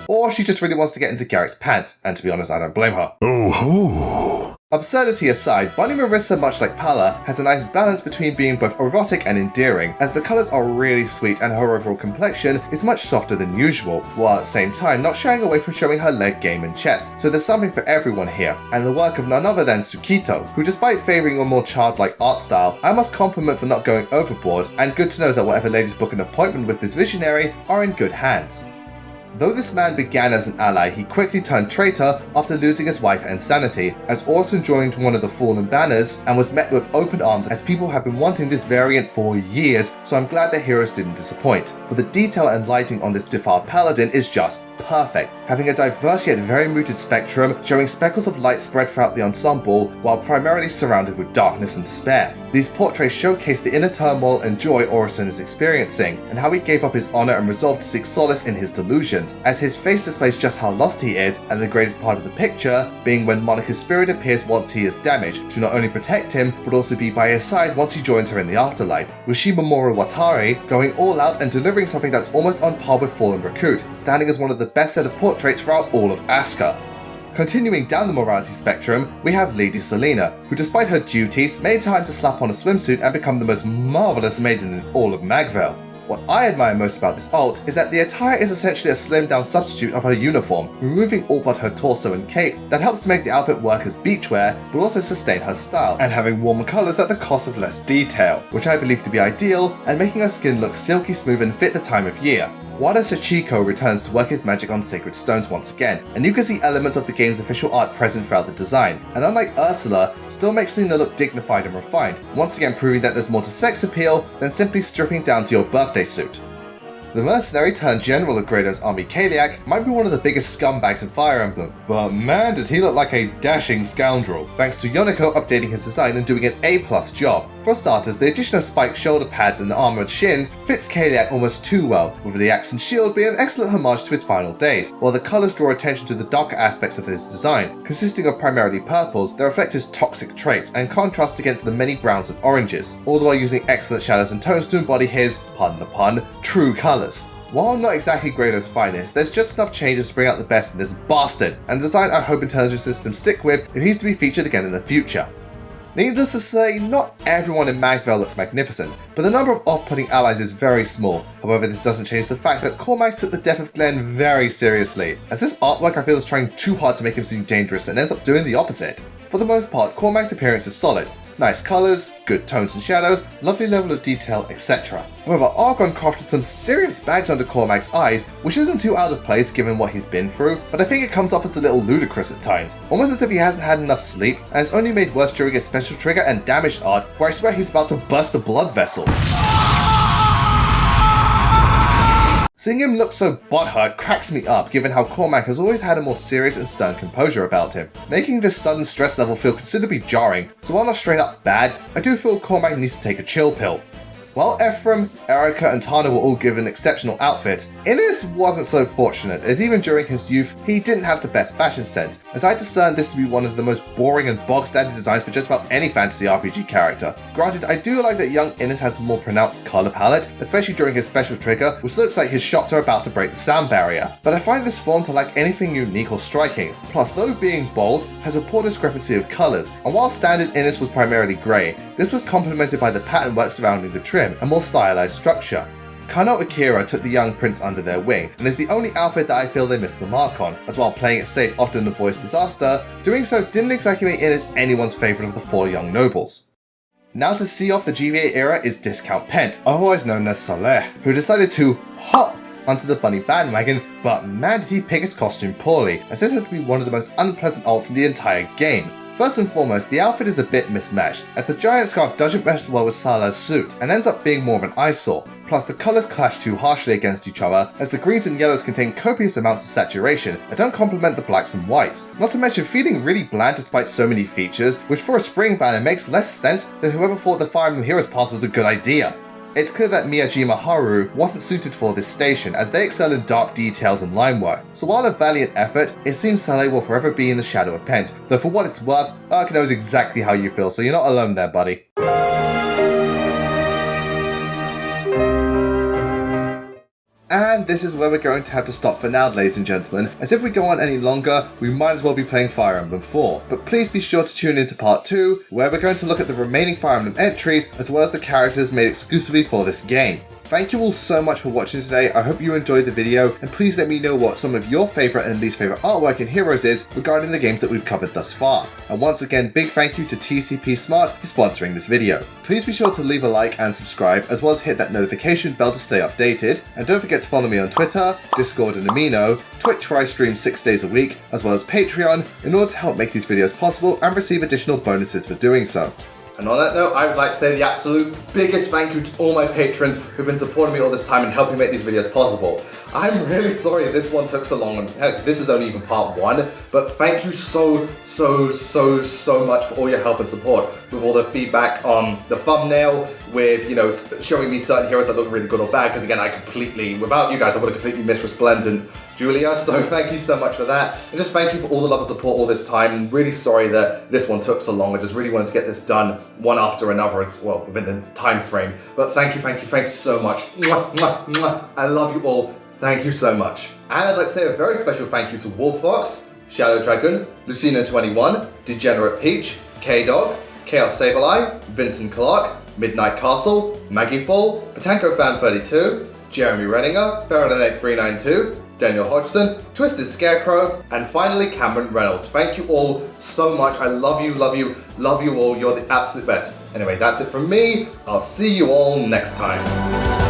[SPEAKER 1] Or she just really wants to get into Garrick's pants, and to be honest, I don't blame her.
[SPEAKER 6] Oh ho!
[SPEAKER 1] Absurdity aside, Bunny Marissa, much like Pala, has a nice balance between being both erotic and endearing, as the colours are really sweet and her overall complexion is much softer than usual, while at the same time not shying away from showing her leg game and chest, so there's something for everyone here, and the work of none other than Tsukito, who despite favouring a more childlike art style, I must compliment for not going overboard, and good to know that whatever ladies book an appointment with this visionary are in good hands. Though this man began as an ally, he quickly turned traitor after losing his wife and sanity, as Orson joined one of the fallen banners and was met with open arms as people have been wanting this variant for years, so I'm glad that Heroes didn't disappoint. For the detail and lighting on this defiled paladin is just perfect, having a diverse yet very muted spectrum, showing speckles of light spread throughout the ensemble while primarily surrounded with darkness and despair. These portraits showcase the inner turmoil and joy Orison is experiencing, and how he gave up his honor and resolved to seek solace in his delusions, as his face displays just how lost he is, and the greatest part of the picture being when Monica's spirit appears once he is damaged, to not only protect him, but also be by his side once he joins her in the afterlife, with Shimamura Watari going all out and delivering something that's almost on par with Fallen Recruit, standing as one of the best set of portraits throughout all of Asuka. Continuing down the morality spectrum, we have Lady Selena, who despite her duties, made time to slap on a swimsuit and become the most marvellous maiden in all of Magvale. What I admire most about this alt is that the attire is essentially a slimmed down substitute of her uniform, removing all but her torso and cape that helps to make the outfit work as beachwear, but also sustain her style, and having warmer colours at the cost of less detail, which I believe to be ideal, and making her skin look silky smooth and fit the time of year. Wada Sachiko returns to work his magic on sacred stones once again, and you can see elements of the game's official art present throughout the design, and unlike Ursula, still makes Selena look dignified and refined, once again proving that there's more to sex appeal than simply stripping down to your birthday suit. The mercenary turned general of Grado's army Kaliak might be one of the biggest scumbags in Fire Emblem, but man does he look like a dashing scoundrel, thanks to Yoneko updating his design and doing an A+ job. For starters, the addition of spiked shoulder pads and armoured shins fits Kaliak almost too well, with the axe and shield being an excellent homage to his final days, while the colours draw attention to the darker aspects of his design, consisting of primarily purples that reflect his toxic traits and contrast against the many browns and oranges, all the while using excellent shadows and tones to embody his, pardon the pun, true colours. While not exactly Grado's finest, there's just enough changes to bring out the best in this bastard, and a design I hope Intelligent Systems stick with if he's to be featured again in the future. Needless to say, not everyone in Magvale looks magnificent, but the number of off-putting allies is very small. However, this doesn't change the fact that Cormac took the death of Glenn very seriously, as this artwork I feel is trying too hard to make him seem dangerous and ends up doing the opposite. For the most part, Cormac's appearance is solid. Nice colours, good tones and shadows, lovely level of detail, etc. However, Argon crafted some serious bags under Cormac's eyes, which isn't too out of place given what he's been through, but I think it comes off as a little ludicrous at times, almost as if he hasn't had enough sleep, and it's only made worse during his special trigger and damaged art, where I swear he's about to burst a blood vessel. Seeing him look so butthurt cracks me up given how Cormac has always had a more serious and stern composure about him, making this sudden stress level feel considerably jarring, so while not straight up bad, I do feel Cormac needs to take a chill pill. While Ephraim, Erica and Tana were all given exceptional outfits, Innes wasn't so fortunate, as even during his youth, he didn't have the best fashion sense, as I discern this to be one of the most boring and bog-standard designs for just about any fantasy RPG character. Granted, I do like that young Innes has a more pronounced colour palette, especially during his special trigger, which looks like his shots are about to break the sound barrier, but I find this form to lack anything unique or striking. Plus, though being bold, has a poor discrepancy of colours, and while standard Innes was primarily grey, this was complemented by the pattern work surrounding the trim, and more stylized structure. Kano Akira took the young prince under their wing, and is the only outfit that I feel they missed the mark on, as while playing it safe often avoids disaster, doing so didn't exactly make Innes anyone's favourite of the four young nobles. Now to see off the GBA era is Discount Pent, otherwise known as Saleh, who decided to hop onto the bunny bandwagon, but man did he pick his costume poorly, as this has to be one of the most unpleasant alts in the entire game. First and foremost, the outfit is a bit mismatched, as the giant scarf doesn't mesh well with Salah's suit, and ends up being more of an eyesore. Plus, the colours clash too harshly against each other, as the greens and yellows contain copious amounts of saturation and don't complement the blacks and whites, not to mention feeling really bland despite so many features, which for a spring banner makes less sense than whoever thought the Fire Emblem Heroes Pass was a good idea. It's clear that Miyajima Haru wasn't suited for this station, as they excel in dark details and line work, so while a valiant effort, it seems Saleh will forever be in the shadow of Pent, though for what it's worth, Urk knows exactly how you feel, so you're not alone there, buddy. And this is where we're going to have to stop for now, ladies and gentlemen, as if we go on any longer, we might as well be playing Fire Emblem 4. But please be sure to tune into part 2, where we're going to look at the remaining Fire Emblem entries, as well as the characters made exclusively for this game. Thank you all so much for watching today. I hope you enjoyed the video, and please let me know what some of your favourite and least favourite artwork in Heroes is regarding the games that we've covered thus far. And once again, big thank you to TCP Smart for sponsoring this video. Please be sure to leave a like and subscribe, as well as hit that notification bell to stay updated. And don't forget to follow me on Twitter, Discord and Amino, Twitch where I stream 6 days a week, as well as Patreon, in order to help make these videos possible and receive additional bonuses for doing so. And on that note, I would like to say the absolute biggest thank you to all my patrons who've been supporting me all this time and helping make these videos possible. I'm really sorry this one took so long, and heck, this is only even part 1, but thank you so much for all your help and support with all the feedback on the thumbnail, with, you know, showing me certain heroes that look really good or bad, because again, without you guys, I would have completely missed Resplendent Julia, so thank you so much for that. And just thank you for all the love and support all this time. I'm really sorry that this one took so long. I just really wanted to get this done one after another, well, within the time frame. But thank you so much. Mwah, mwah, mwah. I love you all. Thank you so much. And I'd like to say a very special thank you to Wolffox, Shadow Dragon, Lucina21, Degenerate Peach, K-Dog, Chaos Sableye, Vincent Clark, Midnight Castle, Maggie Fall, Patanko Fan 32, Jeremy Renninger, Fahrenheit 392, Daniel Hodgson, Twisted Scarecrow, and finally Cameron Reynolds. Thank you all so much. I love you all. You're the absolute best. Anyway, that's it from me. I'll see you all next time.